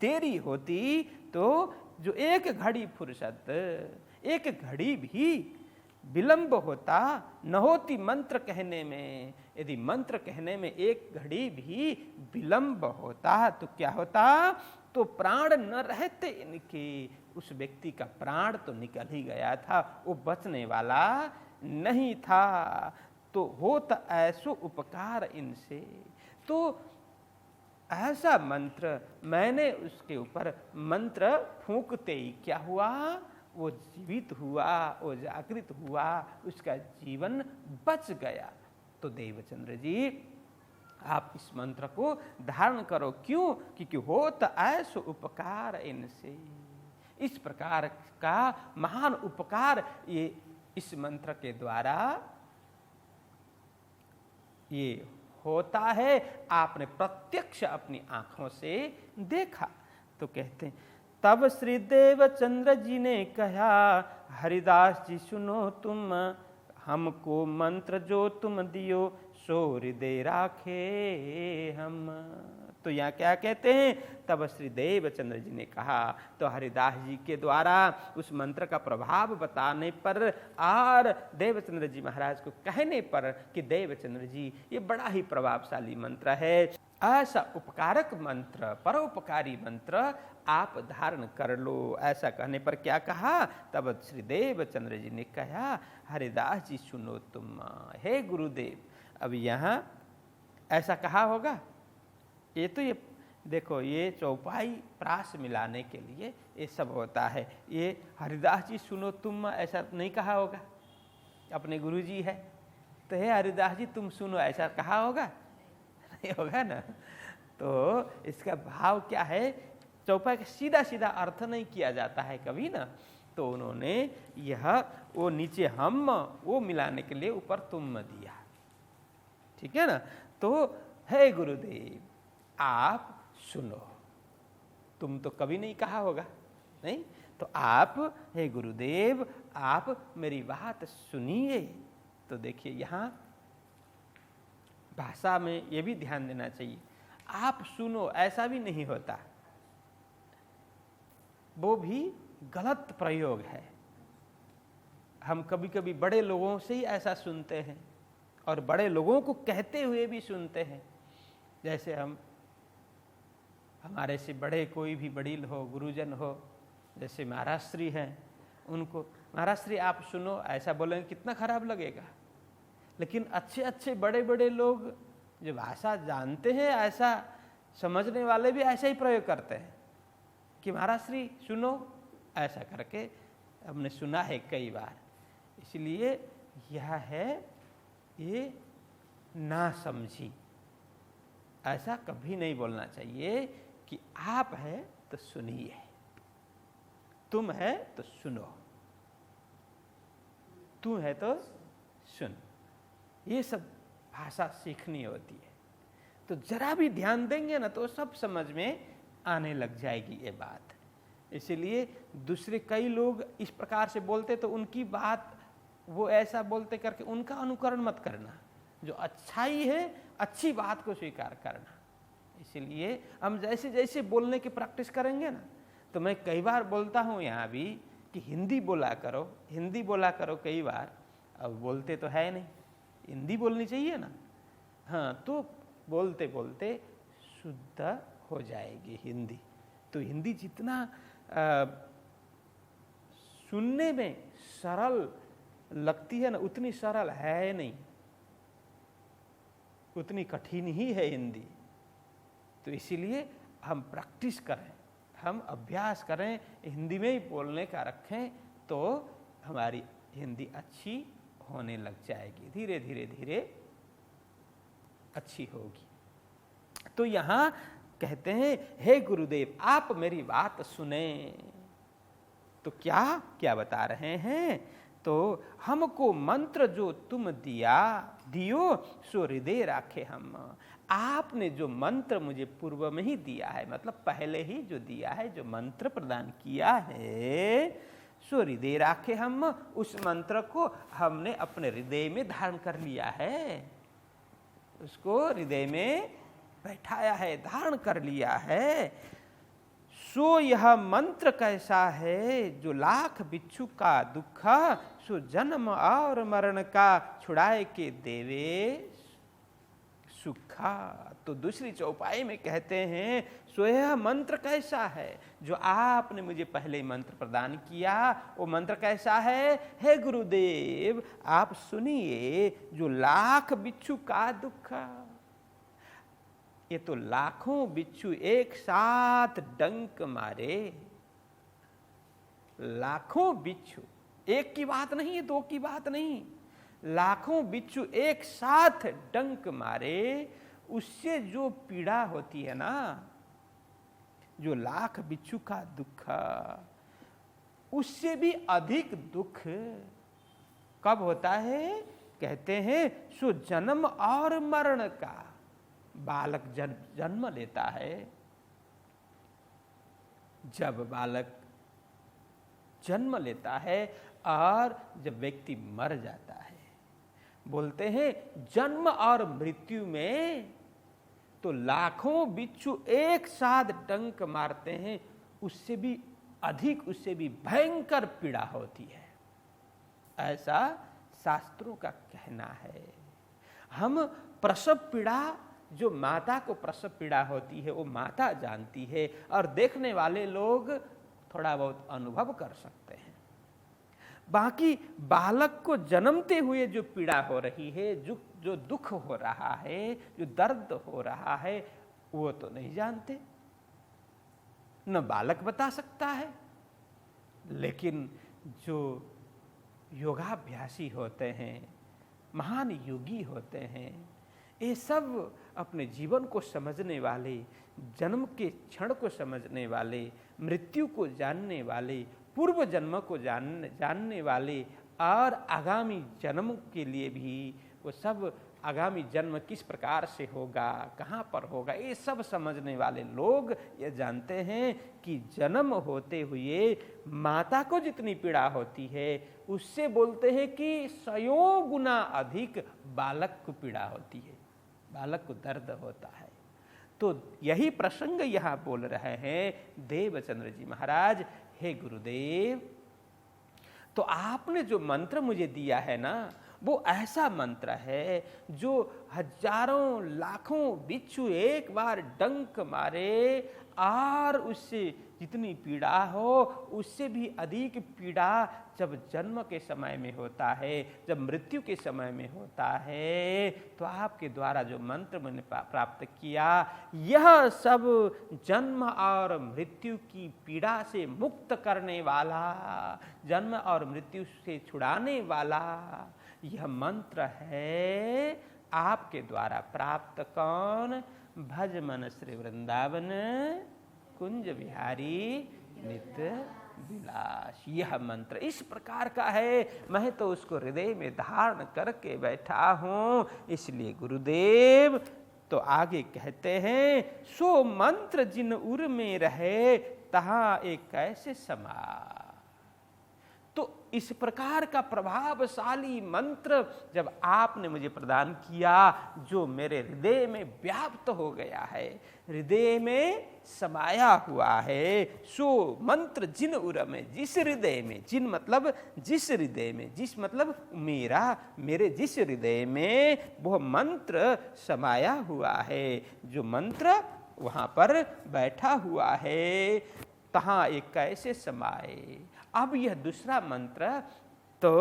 देरी होती, तो जो एक घड़ी फुर्सत, एक घड़ी भी विलंब होता, न होती मंत्र कहने में, यदि मंत्र कहने में एक घड़ी भी विलंब होता तो क्या होता, तो प्राण न रहते इनके, उस व्यक्ति का प्राण तो निकल ही गया था, वो बचने वाला नहीं था। तो होता ऐसो उपकार इनसे, तो ऐसा मंत्र मैंने उसके ऊपर मंत्र फूंकते ही क्या हुआ, वो जीवित हुआ, वो जागृत हुआ, उसका जीवन बच गया। तो देवचंद्र जी आप इस मंत्र को धारण करो, क्यों, क्योंकि होता ऐसो उपकार इनसे, इस प्रकार का महान उपकार ये इस मंत्र के द्वारा ये होता है, आपने प्रत्यक्ष अपनी आंखों से देखा। तो कहते हैं तब श्री देवचंद्र जी ने कहा, हरिदास जी सुनो तुम, हमको मंत्र जो तुम दियो, सो हृदय राखे हम। तो यहाँ क्या कहते हैं, तब श्री देवचंद्र जी ने कहा, तो हरिदास जी के द्वारा उस मंत्र का प्रभाव बताने पर और देवचंद्र जी महाराज को कहने पर कि देवचंद्र जी ये बड़ा ही प्रभावशाली मंत्र है, ऐसा उपकारक मंत्र, परोपकारी मंत्र आप धारण कर लो। ऐसा कहने पर क्या कहा, तब श्री देवचंद्र जी ने कहा, हरिदास जी सुनो तुम, हे गुरुदेव। अब यहाँ ऐसा कहा होगा, ये तो ये देखो, ये चौपाई प्रास मिलाने के लिए ये सब होता है, ये हरिदास जी सुनो तुम ऐसा नहीं कहा होगा, अपने गुरु जी है तो हे हरिदास जी तुम सुनो ऐसा कहा होगा, नहीं होगा ना। तो इसका भाव क्या है, चौपाई का सीधा सीधा अर्थ नहीं किया जाता है कभी ना, तो उन्होंने यह वो नीचे हम वो मिलाने के लिए ऊपर तुम दिया, ठीक है ना। तो हे गुरुदेव आप सुनो, तुम तो कभी नहीं कहा होगा, नहीं, तो आप हे गुरुदेव आप मेरी बात सुनिए। तो देखिए यहाँ भाषा में ये भी ध्यान देना चाहिए, आप सुनो ऐसा भी नहीं होता, वो भी गलत प्रयोग है। हम कभी कभी बड़े लोगों से ही ऐसा सुनते हैं और बड़े लोगों को कहते हुए भी सुनते हैं, जैसे हमारे से बड़े कोई भी वडील हो, गुरुजन हो, जैसे महाराज श्री हैं, उनको महाराज श्री आप सुनो ऐसा बोलेंगे कितना खराब लगेगा। लेकिन अच्छे अच्छे बड़े बड़े लोग जो भाषा जानते हैं, ऐसा समझने वाले भी ऐसा ही प्रयोग करते हैं कि महाराज श्री सुनो, ऐसा करके हमने सुना है कई बार। इसलिए यह है ये ना समझी, ऐसा कभी नहीं बोलना चाहिए कि आप है तो सुनिए, तुम है तो सुनो, तू है तो सुन, ये सब भाषा सीखनी होती है। तो जरा भी ध्यान देंगे ना तो सब समझ में आने लग जाएगी ये बात। इसीलिए दूसरे कई लोग इस प्रकार से बोलते तो उनकी बात वो ऐसा बोलते करके उनका अनुकरण मत करना, जो अच्छाई है अच्छी बात को स्वीकार करना। इसीलिए हम जैसे जैसे बोलने की प्रैक्टिस करेंगे ना, तो मैं कई बार बोलता हूँ यहाँ भी कि हिंदी बोला करो, हिंदी बोला करो कई बार, अब बोलते तो है नहीं, हिंदी बोलनी चाहिए ना, हाँ, तो बोलते बोलते शुद्ध हो जाएगी हिंदी। तो हिंदी जितना सुनने में सरल लगती है ना, उतनी सरल है नहीं, उतनी कठिन ही है हिंदी। तो इसीलिए हम प्रैक्टिस करें, हम अभ्यास करें, हिंदी में ही बोलने का रखें, तो हमारी हिंदी अच्छी होने लग जाएगी, धीरे धीरे धीरे अच्छी होगी। तो यहाँ कहते हैं, हे गुरुदेव आप मेरी बात सुने। तो क्या क्या बता रहे हैं? तो हमको मंत्र जो तुम दियो सो हृदय राखे हम। आपने जो मंत्र मुझे पूर्व में ही दिया है, मतलब पहले ही जो दिया है, जो मंत्र प्रदान किया है, सो हृदय राखे हम। उस मंत्र को हमने अपने हृदय में धारण कर लिया है, उसको हृदय में बैठाया है, धारण कर लिया है। सो यह मंत्र कैसा है, जो लाख बिच्छू का दुख सो जन्म और मरण का छुड़ाए के देवे सुखा। तो दूसरी चौपाई में कहते हैं, सो यह मंत्र कैसा है जो आपने मुझे पहले मंत्र प्रदान किया, वो मंत्र कैसा है? हे गुरुदेव आप सुनिए, जो लाख बिच्छू का दुख। ये तो लाखों बिच्छू एक साथ डंक मारे, लाखों बिच्छू, एक की बात नहीं है, दो की बात नहीं, लाखों बिच्छू एक साथ डंक मारे, उससे जो पीड़ा होती है ना, जो लाख बिच्छू का दुख, उससे भी अधिक दुख कब होता है? कहते हैं सो जन्म और मरण का। बालक जन्म लेता है, जब बालक जन्म लेता है और जब व्यक्ति मर जाता है, बोलते हैं जन्म और मृत्यु में तो लाखों बिच्छू एक साथ डंक मारते हैं, उससे भी अधिक, उससे भी भयंकर पीड़ा होती है, ऐसा शास्त्रों का कहना है। हम प्रसव पीड़ा, जो माता को प्रसव पीड़ा होती है वो माता जानती है, और देखने वाले लोग थोड़ा बहुत अनुभव कर सकते हैं। बाकी बालक को जन्मते हुए जो पीड़ा हो रही है, जो दुख हो रहा है, जो दर्द हो रहा है, वो तो नहीं जानते, न बालक बता सकता है। लेकिन जो योगाभ्यासी होते हैं, महान योगी होते हैं, ये सब अपने जीवन को समझने वाले, जन्म के क्षण को समझने वाले, मृत्यु को जानने वाले, पूर्व जन्म को जानने वाले, और आगामी जन्म के लिए भी वो सब, आगामी जन्म किस प्रकार से होगा, कहाँ पर होगा, ये सब समझने वाले लोग ये जानते हैं कि जन्म होते हुए माता को जितनी पीड़ा होती है, उससे बोलते हैं कि 100 गुना अधिक बालक को पीड़ा होती है, बालक को दर्द होता है। तो यही प्रसंग यहाँ बोल रहे हैं देवचंद्र जी महाराज, हे गुरुदेव, तो आपने जो मंत्र मुझे दिया है ना, वो ऐसा मंत्र है जो हजारों लाखों बिच्छू एक बार डंक मारे, और उससे जितनी पीड़ा हो उससे भी अधिक पीड़ा जब जन्म के समय में होता है, जब मृत्यु के समय में होता है। तो आपके द्वारा जो मंत्र मैंने प्राप्त किया, यह सब जन्म और मृत्यु की पीड़ा से मुक्त करने वाला, जन्म और मृत्यु से छुड़ाने वाला यह मंत्र है आपके द्वारा प्राप्त। कौन? भज मन श्री वृंदावन कुंज बिहारी नित्य विलास। यह मंत्र इस प्रकार का है, मैं तो उसको हृदय में धारण करके बैठा हूं। इसलिए गुरुदेव तो आगे कहते हैं, सो मंत्र जिन उर में रहे तहां एक कैसे समा। तो इस प्रकार का प्रभावशाली मंत्र जब आपने मुझे प्रदान किया, जो मेरे हृदय में व्याप्त हो गया है, हृदय में समाया हुआ है, सो मंत्र जिन उर में, जिस हृदय में, जिन मतलब जिस हृदय में, जिस मतलब मेरे जिस हृदय में वह मंत्र समाया हुआ है, जो मंत्र वहां पर बैठा हुआ है, तहां एक कैसे समाए। अब यह दूसरा मंत्र तो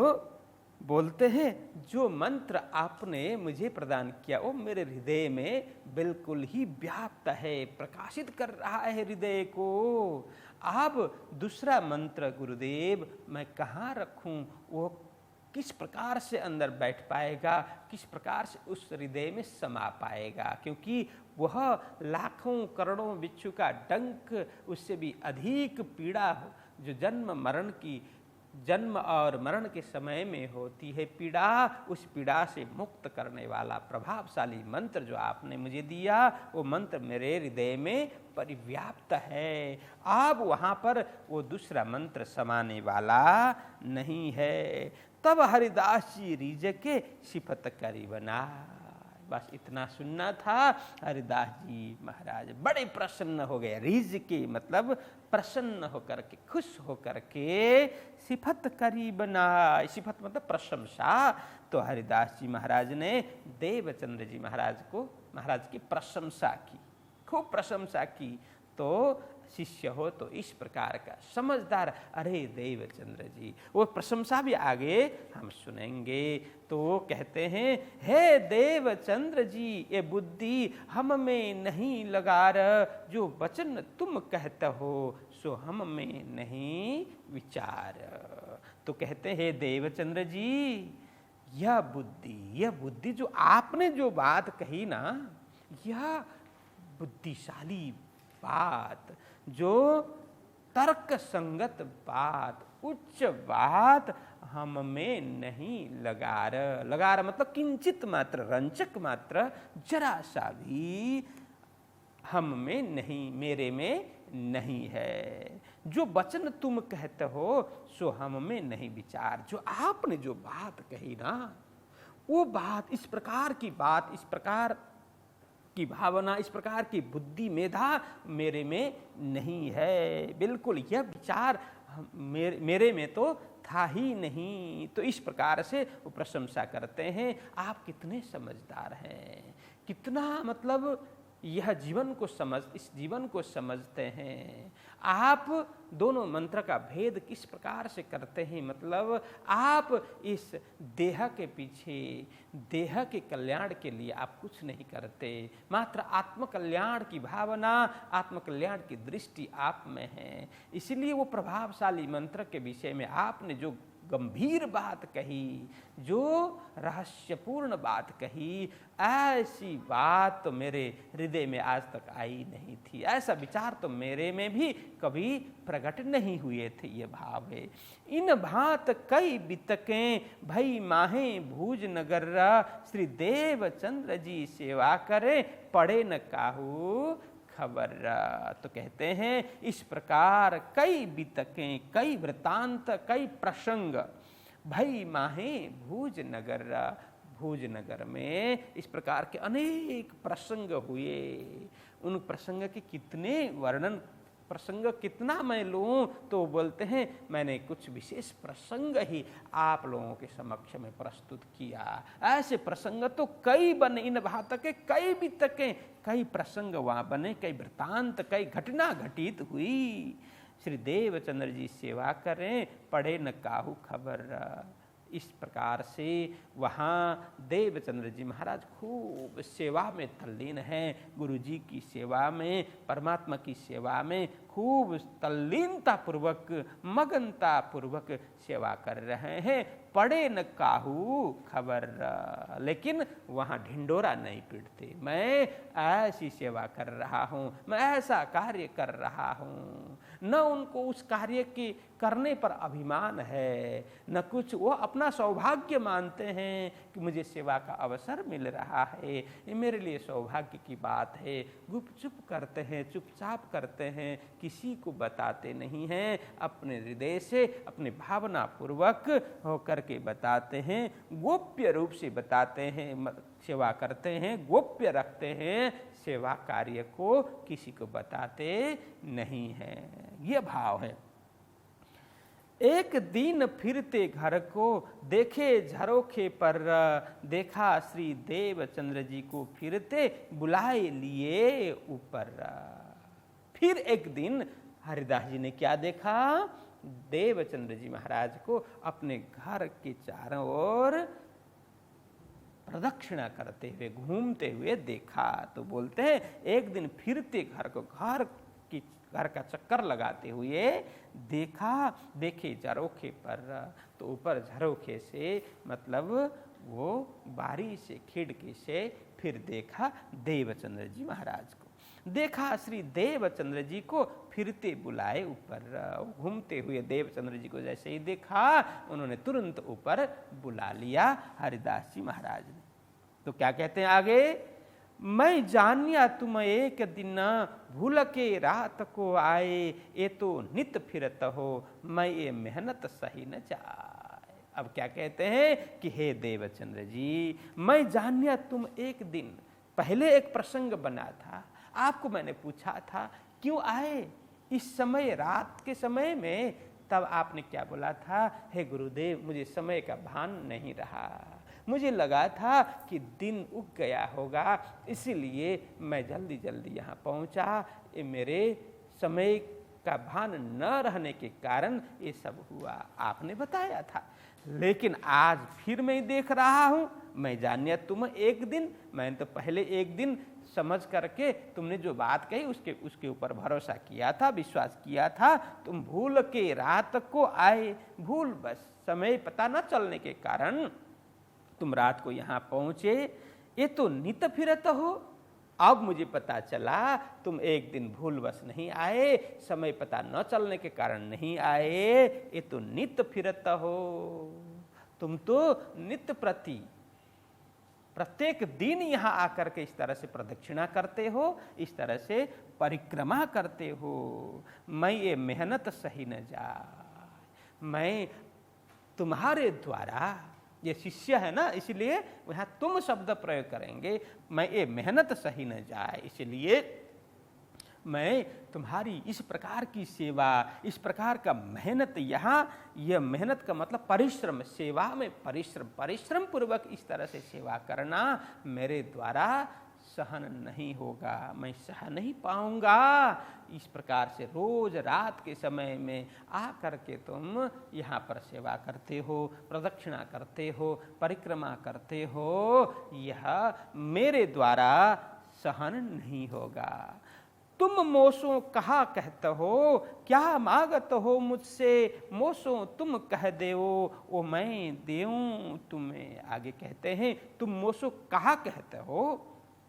बोलते हैं जो मंत्र आपने मुझे प्रदान किया वो मेरे हृदय में बिल्कुल ही व्याप्त है, प्रकाशित कर रहा है हृदय को। अब दूसरा मंत्र गुरुदेव मैं कहाँ रखूं, वो किस प्रकार से अंदर बैठ पाएगा, किस प्रकार से उस हृदय में समा पाएगा, क्योंकि वह लाखों करोड़ों बिच्छू का डंक उससे भी अधिक पीड़ा हो जो जन्म और मरण के समय में होती है पीड़ा, उस पीड़ा से मुक्त करने वाला प्रभावशाली मंत्र जो आपने मुझे दिया वो मंत्र मेरे हृदय में परिव्याप्त है। अब वहाँ पर वो दूसरा मंत्र समाने वाला नहीं है। तब हरिदास जी रीझ के सिफत करी बना। बस इतना सुनना था। हरिदास जी महाराज बड़े प्रसन्न हो गए। रीझ के मतलब प्रसन्न होकर के, खुश होकर के सिफत करी बना। सिफत मतलब प्रशंसा। तो हरिदास जी महाराज ने देवचंद्र जी महाराज की प्रशंसा की, खूब प्रशंसा की। तो शिष्य हो तो इस प्रकार का समझदार, अरे देवचंद्र जी, वो प्रशंसा भी आगे हम सुनेंगे। तो वो कहते हैं, हे देवचंद्र जी, ये बुद्धि हम में नहीं लगा रहा, जो वचन तुम कहते हो सो हम में नहीं विचार। तो कहते हैं, हे देवचंद्र जी, यह बुद्धि जो आपने जो बात कही ना, यह बुद्धिशाली बात, जो तर्क संगत बात, उच्च बात हम में नहीं लगा रहा मतलब किंचित मात्र, रंचक मात्र, जरा सा भी हम में नहीं, मेरे में नहीं है। जो वचन तुम कहते हो सो हम में नहीं विचार। जो आपने जो बात कही ना, वो बात, इस प्रकार की बात, इस प्रकार की भावना, इस प्रकार की बुद्धि मेधा मेरे में नहीं है। बिल्कुल यह विचार मेरे में तो था ही नहीं। तो इस प्रकार से वो प्रशंसा करते हैं, आप कितने समझदार हैं, कितना मतलब यह इस जीवन को समझते हैं। आप दोनों मंत्र का भेद किस प्रकार से करते हैं, मतलब आप इस देह के पीछे, देह के कल्याण के लिए आप कुछ नहीं करते, मात्र आत्मकल्याण की भावना, आत्मकल्याण की दृष्टि आप में है। इसलिए वो प्रभावशाली मंत्र के विषय में आपने जो गंभीर बात कही, जो रहस्यपूर्ण बात कही, ऐसी बात तो मेरे हृदय में आज तक आई नहीं थी। ऐसा विचार तो मेरे में भी कभी प्रकट नहीं हुए थे। ये भाव है। इन भात कई बितकें भई माहे भूज नगर, श्री देवचंद्र जी सेवा करे पड़े न काहू खबर। तो कहते हैं, इस प्रकार कई बितकें, कई वृतांत, कई प्रसंग भई माहे भूज नगर में इस प्रकार के अनेक प्रसंग हुए। उन प्रसंग के कितने वर्णन, प्रसंग कितना मैं लूं, तो बोलते हैं मैंने कुछ विशेष प्रसंग ही आप लोगों के समक्ष में प्रस्तुत किया। ऐसे प्रसंग तो कई बने, इन भात के कई बितके, कई प्रसंग वहां बने, कई वृतांत, कई घटना घटित हुई। श्री देवचंद्र जी सेवा करें पढ़े न काहू खबर। इस प्रकार से वहाँ देवचंद्र जी महाराज खूब सेवा में तल्लीन हैं। गुरु जी की सेवा में, परमात्मा की सेवा में खूब तल्लीनता पूर्वक, मगनता पूर्वक सेवा कर रहे हैं। पड़े न काहू खबर, लेकिन वहाँ ढिंडोरा नहीं पीटते। मैं ऐसी सेवा कर रहा हूँ, मैं ऐसा कार्य कर रहा हूँ। न उनको उस कार्य के करने पर अभिमान है, न कुछ। वो अपना सौभाग्य मानते हैं कि मुझे सेवा का अवसर मिल रहा है, ये मेरे लिए सौभाग्य की बात है। गुपचुप करते हैं, चुपचाप करते हैं, किसी को बताते नहीं हैं। अपने हृदय से, अपने भावना पूर्वक होकर के बताते हैं, गोप्य रूप से बताते हैं, सेवा करते हैं, गोप्य रखते हैं, सेवा कार्य को किसी को बताते नहीं हैं। यह भाव है। एक दिन फिरते घर को देखे झरोखे पर, देखा श्री देवचंद्र जी को फिरते बुलाए लिए ऊपर। फिर एक दिन हरिदास जी ने क्या देखा देवचंद्र जी महाराज को अपने घर के चारों ओर प्रदक्षिणा करते हुए, घूमते हुए देखा। तो बोलते हैं एक दिन फिरते घर का चक्कर लगाते हुए देखा, देखे झरोखे पर, तो ऊपर झरोखे से मतलब वो बारी से, खिड़की से फिर देखा देवचंद्र जी महाराज को। देखा श्री देवचंद्र जी को फिरते बुलाए ऊपर, घूमते हुए देवचंद्र जी को जैसे ही देखा उन्होंने तुरंत ऊपर बुला लिया हरिदास जी महाराज ने। तो क्या कहते हैं आगे, मैं जानिया तुम एक दिन भूल के रात को आए, ये तो नित फिरत हो मैं ये मेहनत सही न जाए। अब क्या कहते हैं कि हे देवचंद्र जी, मैं जानिया तुम एक दिन, पहले एक प्रसंग बना था, आपको मैंने पूछा था क्यों आए इस समय, रात के समय में, तब आपने क्या बोला था, हे गुरुदेव मुझे समय का भान नहीं रहा, मुझे लगा था कि दिन उग गया होगा, इसीलिए मैं जल्दी जल्दी यहाँ पहुँचा, ये मेरे समय का भान न रहने के कारण ये सब हुआ, आपने बताया था। लेकिन आज फिर मैं देख रहा हूँ, मैं जानिया तुम एक दिन, मैंने तो पहले एक दिन समझ करके तुमने जो बात कही उसके ऊपर भरोसा किया था, विश्वास किया था, तुम भूल के रात को आए, भूल बस समय पता न चलने के कारण तुम रात को यहाँ पहुँचे, ये तो नित फिरत हो। अब मुझे पता चला तुम एक दिन भूलवश नहीं आए, समय पता न चलने के कारण नहीं आए, ये तो नित फिरत हो। तुम तो नित्य प्रति प्रत्येक दिन यहाँ आकर के इस तरह से प्रदक्षिणा करते हो, इस तरह से परिक्रमा करते हो, मैं ये मेहनत सही न जाए, मैं तुम्हारे द्वारा, ये शिष्य है ना इसलिए वहाँ तुम शब्द प्रयोग करेंगे, मैं ये मेहनत सही न जाए, इसलिए मैं तुम्हारी इस प्रकार की सेवा, इस प्रकार का मेहनत, यहाँ यह मेहनत का मतलब परिश्रम, सेवा में परिश्रम पूर्वक इस तरह से सेवा करना मेरे द्वारा सहन नहीं होगा, मैं सह नहीं पाऊंगा। इस प्रकार से रोज रात के समय में आ करके तुम यहाँ पर सेवा करते हो, प्रदक्षिणा करते हो, परिक्रमा करते हो, यह मेरे द्वारा सहन नहीं होगा। तुम मोसो कहा कहते हो, क्या मांगत हो मुझसे, मोसो तुम कह देओ, वो मैं देऊं तुम्हें। आगे कहते हैं तुम मोसो कहा कहते हो,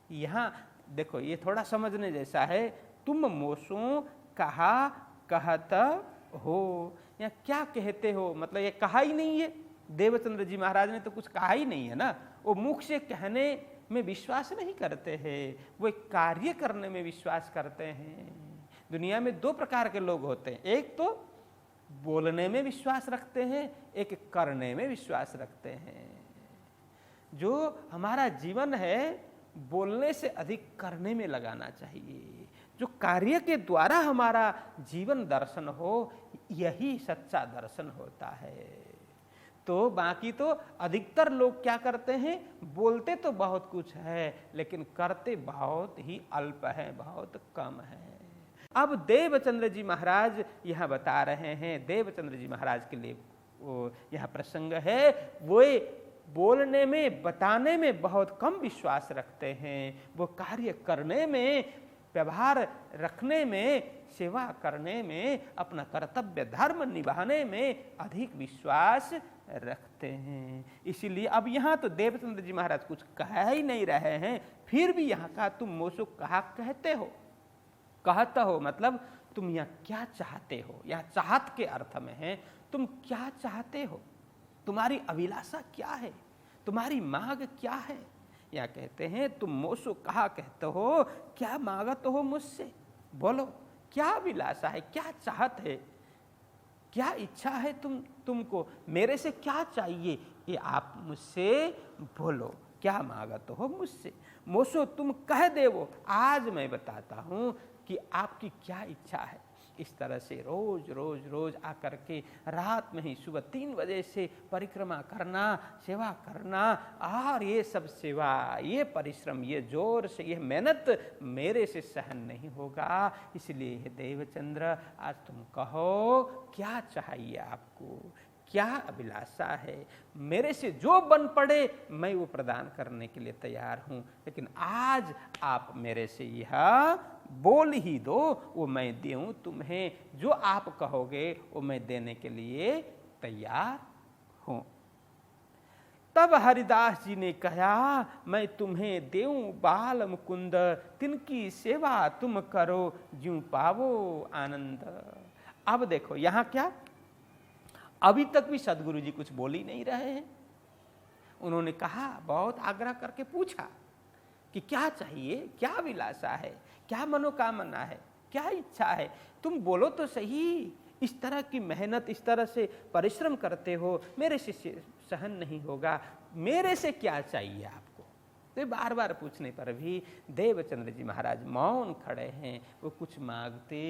यहाँ देखो ये थोड़ा समझने जैसा है, तुम मोसो कहा कहत हो, यहाँ क्या कहते हो, मतलब ये कहा ही नहीं है, देवचंद्र जी महाराज ने तो कुछ कहा ही नहीं है ना, वो मुख से कहने में विश्वास नहीं करते हैं, वो एक कार्य करने में विश्वास करते हैं। दुनिया में दो प्रकार के लोग होते हैं, एक तो बोलने में विश्वास रखते हैं, एक करने में विश्वास रखते हैं। जो हमारा जीवन है बोलने से अधिक करने में लगाना चाहिए, जो कार्य के द्वारा हमारा जीवन दर्शन हो, यही सच्चा दर्शन होता है। तो बाकी तो अधिकतर लोग क्या करते हैं, बोलते तो बहुत कुछ है लेकिन करते बहुत ही अल्प है, बहुत कम है। अब देवचंद्र जी महाराज यहाँ बता रहे हैं, देवचंद्र जी महाराज के लिए वो यहाँ प्रसंग है, वो बोलने में, बताने में बहुत कम विश्वास रखते हैं, वो कार्य करने में, व्यवहार रखने में, सेवा करने में, अपना कर्तव्य धर्म निभाने में अधिक विश्वास रखते हैं। इसीलिए अब यहाँ तो देवचंद्र जी महाराज कुछ कह ही नहीं रहे हैं, फिर भी यहाँ का तुम मोसो कहा कहते हो, कहता हो मतलब तुम यहाँ क्या चाहते हो, यहाँ चाहत के अर्थ में है, तुम क्या चाहते हो, तुम्हारी अभिलाषा क्या है, तुम्हारी मांग क्या है। यहाँ कहते हैं तुम मोसो कहा कहते हो, क्या मांगत हो मुझसे, बोलो क्या अभिलाषा है, क्या चाहत है, क्या इच्छा है, तुमको मेरे से क्या चाहिए, ये आप मुझसे बोलो, क्या मांगत हो मुझसे। मोसो तुम कह दे, वो आज मैं बताता हूँ कि आपकी क्या इच्छा है, इस तरह से रोज रोज रोज आकर के रात में ही सुबह 3 बजे से परिक्रमा करना, सेवा करना, और ये सब सेवा, ये परिश्रम, ये जोर से, ये मेहनत मेरे से सहन नहीं होगा। इसलिए हे देवचंद्र, आज तुम कहो क्या चाहिए आपको, क्या अभिलाषा है, मेरे से जो बन पड़े मैं वो प्रदान करने के लिए तैयार हूँ, लेकिन आज आप मेरे से यह बोल ही दो, वो मैं दूँ तुम्हें, जो आप कहोगे वो मैं देने के लिए तैयार हूँ। तब हरिदास जी ने कहा, मैं तुम्हें देऊं बाल मुकुंद, तिनकी सेवा तुम करो, ज्यों पावो आनंद। अब देखो यहाँ क्या, अभी तक भी सदगुरु जी कुछ बोल ही नहीं रहे हैं। उन्होंने कहा, बहुत आग्रह करके पूछा कि क्या चाहिए, क्या अभिलाषा है, क्या मनोकामना है, क्या इच्छा है, तुम बोलो तो सही। इस तरह की मेहनत, इस तरह से परिश्रम करते हो, मेरे से सहन नहीं होगा, मेरे से क्या चाहिए आपको। तो बार बार पूछने पर भी देवचंद्र जी महाराज मौन खड़े हैं, वो कुछ मांगते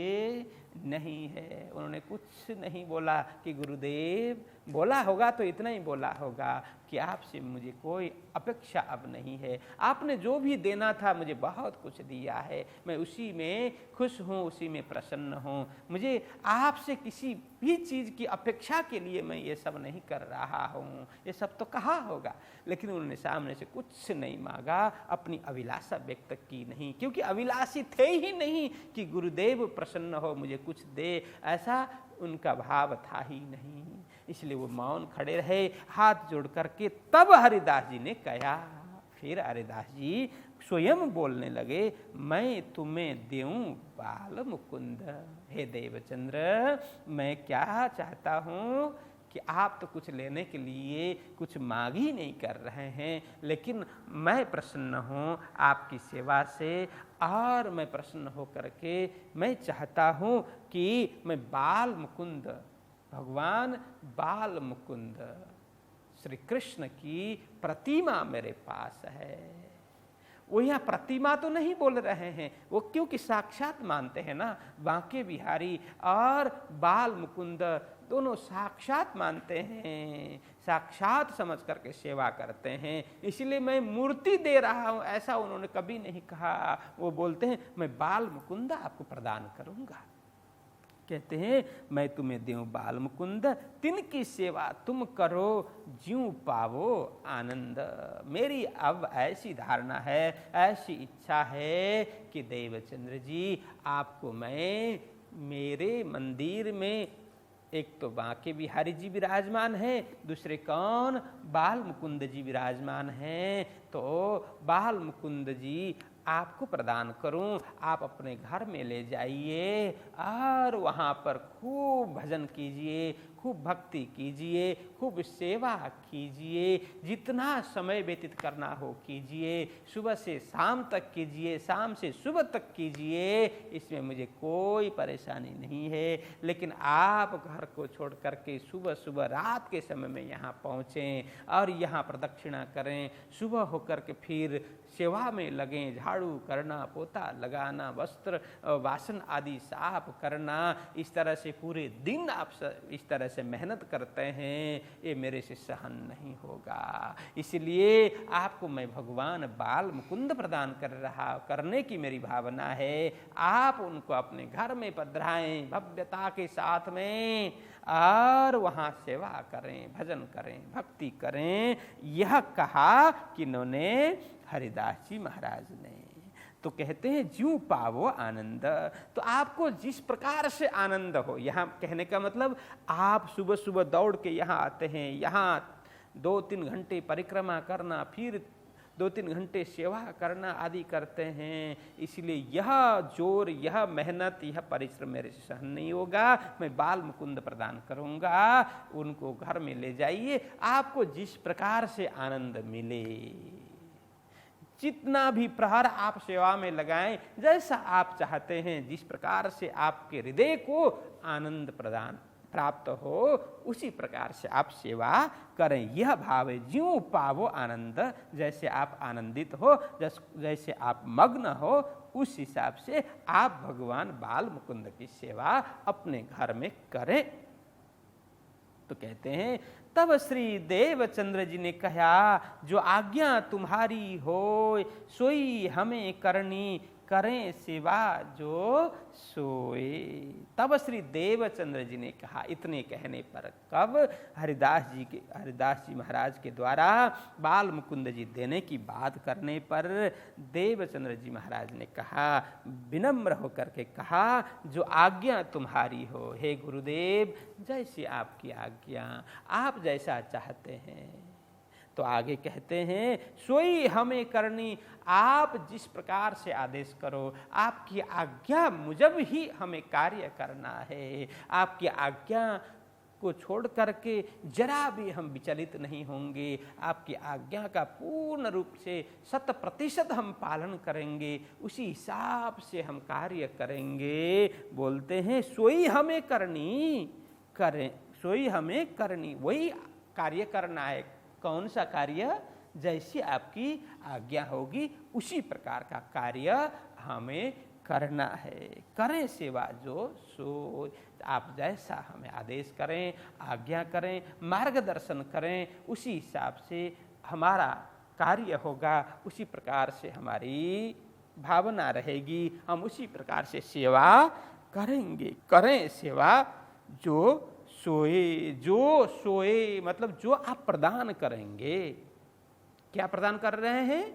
नहीं है। उन्होंने कुछ नहीं बोला कि गुरुदेव, बोला होगा तो इतना ही बोला होगा कि आपसे मुझे कोई अपेक्षा अब नहीं है, आपने जो भी देना था मुझे बहुत कुछ दिया है, मैं उसी में खुश हूँ, उसी में प्रसन्न हूँ, मुझे आपसे किसी भी चीज़ की अपेक्षा के लिए मैं ये सब नहीं कर रहा हूँ। ये सब तो कहा होगा, लेकिन उन्होंने सामने से कुछ नहीं मांगा, अपनी अभिलाषा व्यक्त की नहीं, क्योंकि अभिलाषी थे ही नहीं कि गुरुदेव प्रसन्न हो, मुझे कुछ दे, ऐसा उनका भाव था ही नहीं। इसलिए वो मौन खड़े रहे, हाथ जोड़ करके। तब हरिदास जी ने कहा, फिर हरिदास जी स्वयं बोलने लगे, मैं तुम्हें देऊं बाल मुकुंद। हे देवचंद्र, मैं क्या चाहता हूँ कि आप तो कुछ लेने के लिए कुछ मांग ही नहीं कर रहे हैं, लेकिन मैं प्रसन्न हूँ आपकी सेवा से, और मैं प्रसन्न होकर के मैं चाहता हूँ कि मैं बाल मुकुंद, भगवान बाल मुकुंद श्री कृष्ण की प्रतिमा मेरे पास है। वो यहाँ प्रतिमा तो नहीं बोल रहे हैं, वो क्योंकि साक्षात मानते हैं ना, बांके बिहारी और बाल मुकुंद दोनों साक्षात मानते हैं, साक्षात समझ करके सेवा करते हैं। इसलिए मैं मूर्ति दे रहा हूँ ऐसा उन्होंने कभी नहीं कहा। वो बोलते हैं मैं बाल मुकुंद आपको प्रदान करूँगा। कहते हैं मैं तुम्हें दूं बाल मुकुंद, तिनकी सेवा तुम करो, ज्यों पावो आनंद। मेरी अब ऐसी धारणा है, ऐसी इच्छा है कि देवचंद्र जी आपको मैं मेरे मंदिर में, एक तो बांके बिहारी जी विराजमान हैं, दूसरे कौन, बाल मुकुंद जी विराजमान हैं, तो बाल मुकुंद जी आपको प्रदान करूं, आप अपने घर में ले जाइए और वहाँ पर खूब भजन कीजिए, खूब भक्ति कीजिए, खूब सेवा कीजिए, जितना समय व्यतीत करना हो कीजिए, सुबह से शाम तक कीजिए, शाम से सुबह तक कीजिए, इसमें मुझे कोई परेशानी नहीं है। लेकिन आप घर को छोड़ करके सुबह सुबह रात के समय में यहाँ पहुँचें और यहाँ प्रदक्षिणा करें, सुबह होकर के फिर सेवा में लगें, झाड़ू करना, पोता लगाना, वस्त्र वासन आदि साफ करना, इस तरह से पूरे दिन आप इस तरह से मेहनत करते हैं, ये मेरे से सहन नहीं होगा। इसलिए आपको मैं भगवान बाल मुकुंद प्रदान करने की मेरी भावना है। आप उनको अपने घर में पधराएं भव्यता के साथ में, और वहाँ सेवा करें, भजन करें, भक्ति करें। यह कहा कि इन्होंने हरिदास जी महाराज ने। तो कहते हैं ज्यों पावो आनंद, तो आपको जिस प्रकार से आनंद हो, यहाँ कहने का मतलब आप सुबह सुबह दौड़ के यहाँ आते हैं, यहाँ 2-3 घंटे परिक्रमा करना, फिर 2-3 घंटे सेवा करना आदि करते हैं, इसलिए यह जोर, यह मेहनत, यह परिश्रम मेरे से सहन नहीं होगा। मैं बाल मुकुंद प्रदान करूँगा, उनको घर में ले जाइए, आपको जिस प्रकार से आनंद मिले, जितना भी प्रहर आप सेवा में लगाएं, जैसा आप चाहते हैं, जिस प्रकार से आपके हृदय को आनंद प्राप्त हो उसी प्रकार से आप सेवा करें। यह भाव है, ज्यों पावो आनंद, जैसे आप आनंदित हो, जैसे आप मग्न हो, उस हिसाब से आप भगवान बाल मुकुंद की सेवा अपने घर में करें। तो कहते हैं तब श्री देवचंद्र जी ने कहा, जो आज्ञा तुम्हारी हो सोई हमें करनी, करें सेवा जो सोए। तब श्री देवचंद्र जी ने कहा। इतने कहने पर कब हरिदास जी महाराज के द्वारा बाल मुकुंद जी देने की बात करने पर देवचंद्र जी महाराज ने कहा, विनम्र होकर के कहा, जो आज्ञा तुम्हारी हो हे गुरुदेव, जैसी आपकी आज्ञा, आप जैसा चाहते हैं। तो आगे कहते हैं, सोई हमें करनी, आप जिस प्रकार से आदेश करो, आपकी आज्ञा मुजब ही हमें कार्य करना है। आपकी आज्ञा को छोड़ करके जरा भी हम विचलित नहीं होंगे। आपकी आज्ञा का पूर्ण रूप से 100% हम पालन करेंगे, उसी हिसाब से हम कार्य करेंगे। बोलते हैं सोई हमें करनी, करें, सोई हमें करनी, वही कार्य करना है। कौन सा कार्य? जैसी आपकी आज्ञा होगी उसी प्रकार का कार्य हमें करना है। करें सेवा जो सो, आप जैसा हमें आदेश करें, आज्ञा करें, मार्गदर्शन करें, उसी हिसाब से हमारा कार्य होगा, उसी प्रकार से हमारी भावना रहेगी, हम उसी प्रकार से सेवा करेंगे। करें सेवा जो सोए, जो सोए मतलब जो आप प्रदान करेंगे। क्या प्रदान कर रहे हैं?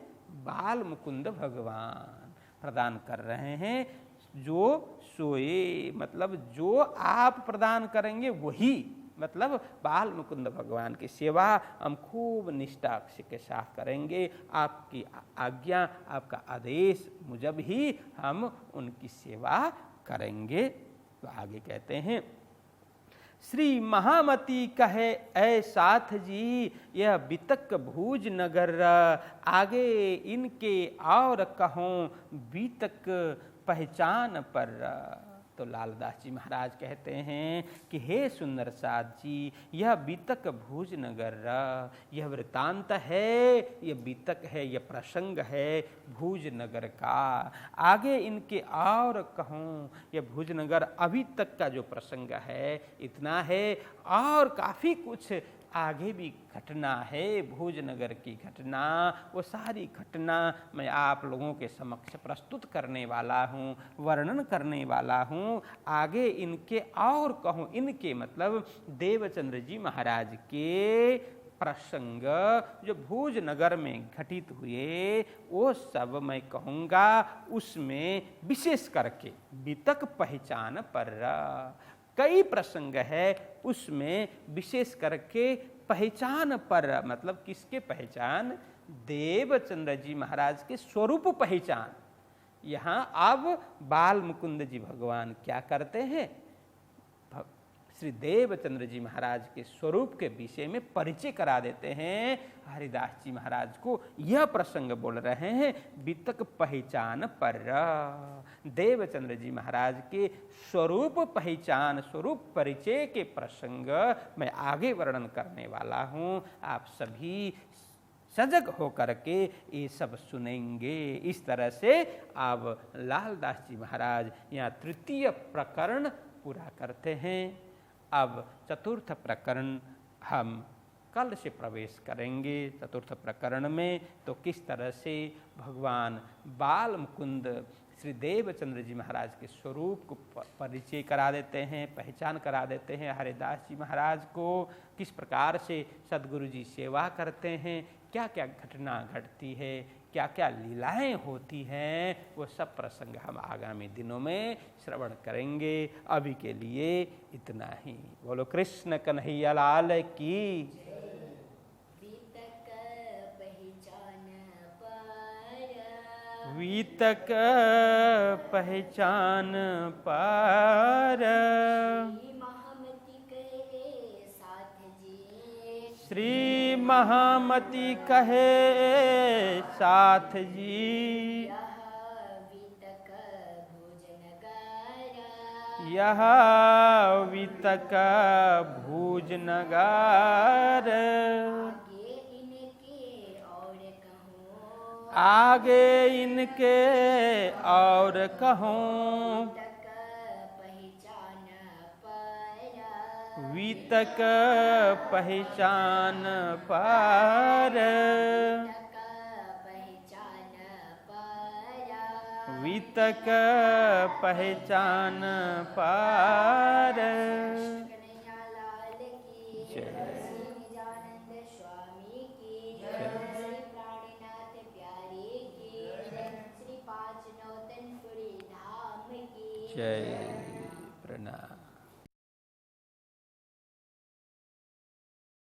बाल मुकुंद भगवान प्रदान कर रहे हैं। जो सोए मतलब जो आप प्रदान करेंगे वही, मतलब बाल मुकुंद भगवान की सेवा हम खूब निष्ठा के साथ करेंगे। आपकी आज्ञा, आपका आदेश मुजब ही हम उनकी सेवा करेंगे। तो आगे कहते हैं, श्री महामती कहे ऐ साथ जी, यह बितक भूज नगर, आगे इनके और कहों बीतक पहचान पर। तो लालदास जी महाराज कहते हैं कि हे सुंदर साथ जी, यह बीतक भूज नगर, यह वृतांत है, यह बीतक है, यह प्रसंग है भूज नगर का। आगे इनके और कहूँ, यह भूज नगर अभी तक का जो प्रसंग है इतना है, और काफ़ी कुछ आगे भी घटना है भूज नगर की घटना। वो सारी घटना मैं आप लोगों के समक्ष प्रस्तुत करने वाला हूँ, वर्णन करने वाला हूँ। आगे इनके और कहूँ, इनके मतलब देवचंद्र जी महाराज के प्रसंग जो भूज नगर में घटित हुए वो सब मैं कहूँगा। उसमें विशेष करके बीतक पहचान पर कई प्रसंग है, उसमें विशेष करके पहचान पर मतलब किसके पहचान? देवचंद्र जी महाराज के स्वरूप पहचान। यहाँ अब बाल मुकुंद जी भगवान क्या करते हैं? श्री देवचंद्र जी महाराज के स्वरूप के विषय में परिचय करा देते हैं। हरिदास जी महाराज को यह प्रसंग बोल रहे हैं, बीतक पहचान पर। देवचंद्र जी महाराज के स्वरूप पहचान, स्वरूप परिचय के प्रसंग मैं आगे वर्णन करने वाला हूँ। आप सभी सजग होकर के ये सब सुनेंगे। इस तरह से अब लालदास जी महाराज यहाँ तृतीय प्रकरण पूरा करते हैं। अब चतुर्थ प्रकरण हम कल से प्रवेश करेंगे। चतुर्थ प्रकरण में तो किस तरह से भगवान बाल मुकुंद श्री देवचंद्र जी महाराज के स्वरूप को परिचय करा देते हैं, पहचान करा देते हैं। हरिदास जी महाराज को किस प्रकार से सद्गुरु जी सेवा करते हैं, क्या क्या घटना घटती है, क्या क्या लीलाएं होती हैं, वो सब प्रसंग हम आगामी दिनों में श्रवण करेंगे। अभी के लिए इतना ही। बोलो कृष्ण कन्हैया लाल की। बीतक पहचान पर श्री महामती कहे साथ जी, यह वितक भुज नगर, आगे इनके और कहूँ, वितक पहचान पर, वितक पहचान पर। जय प्रणाम।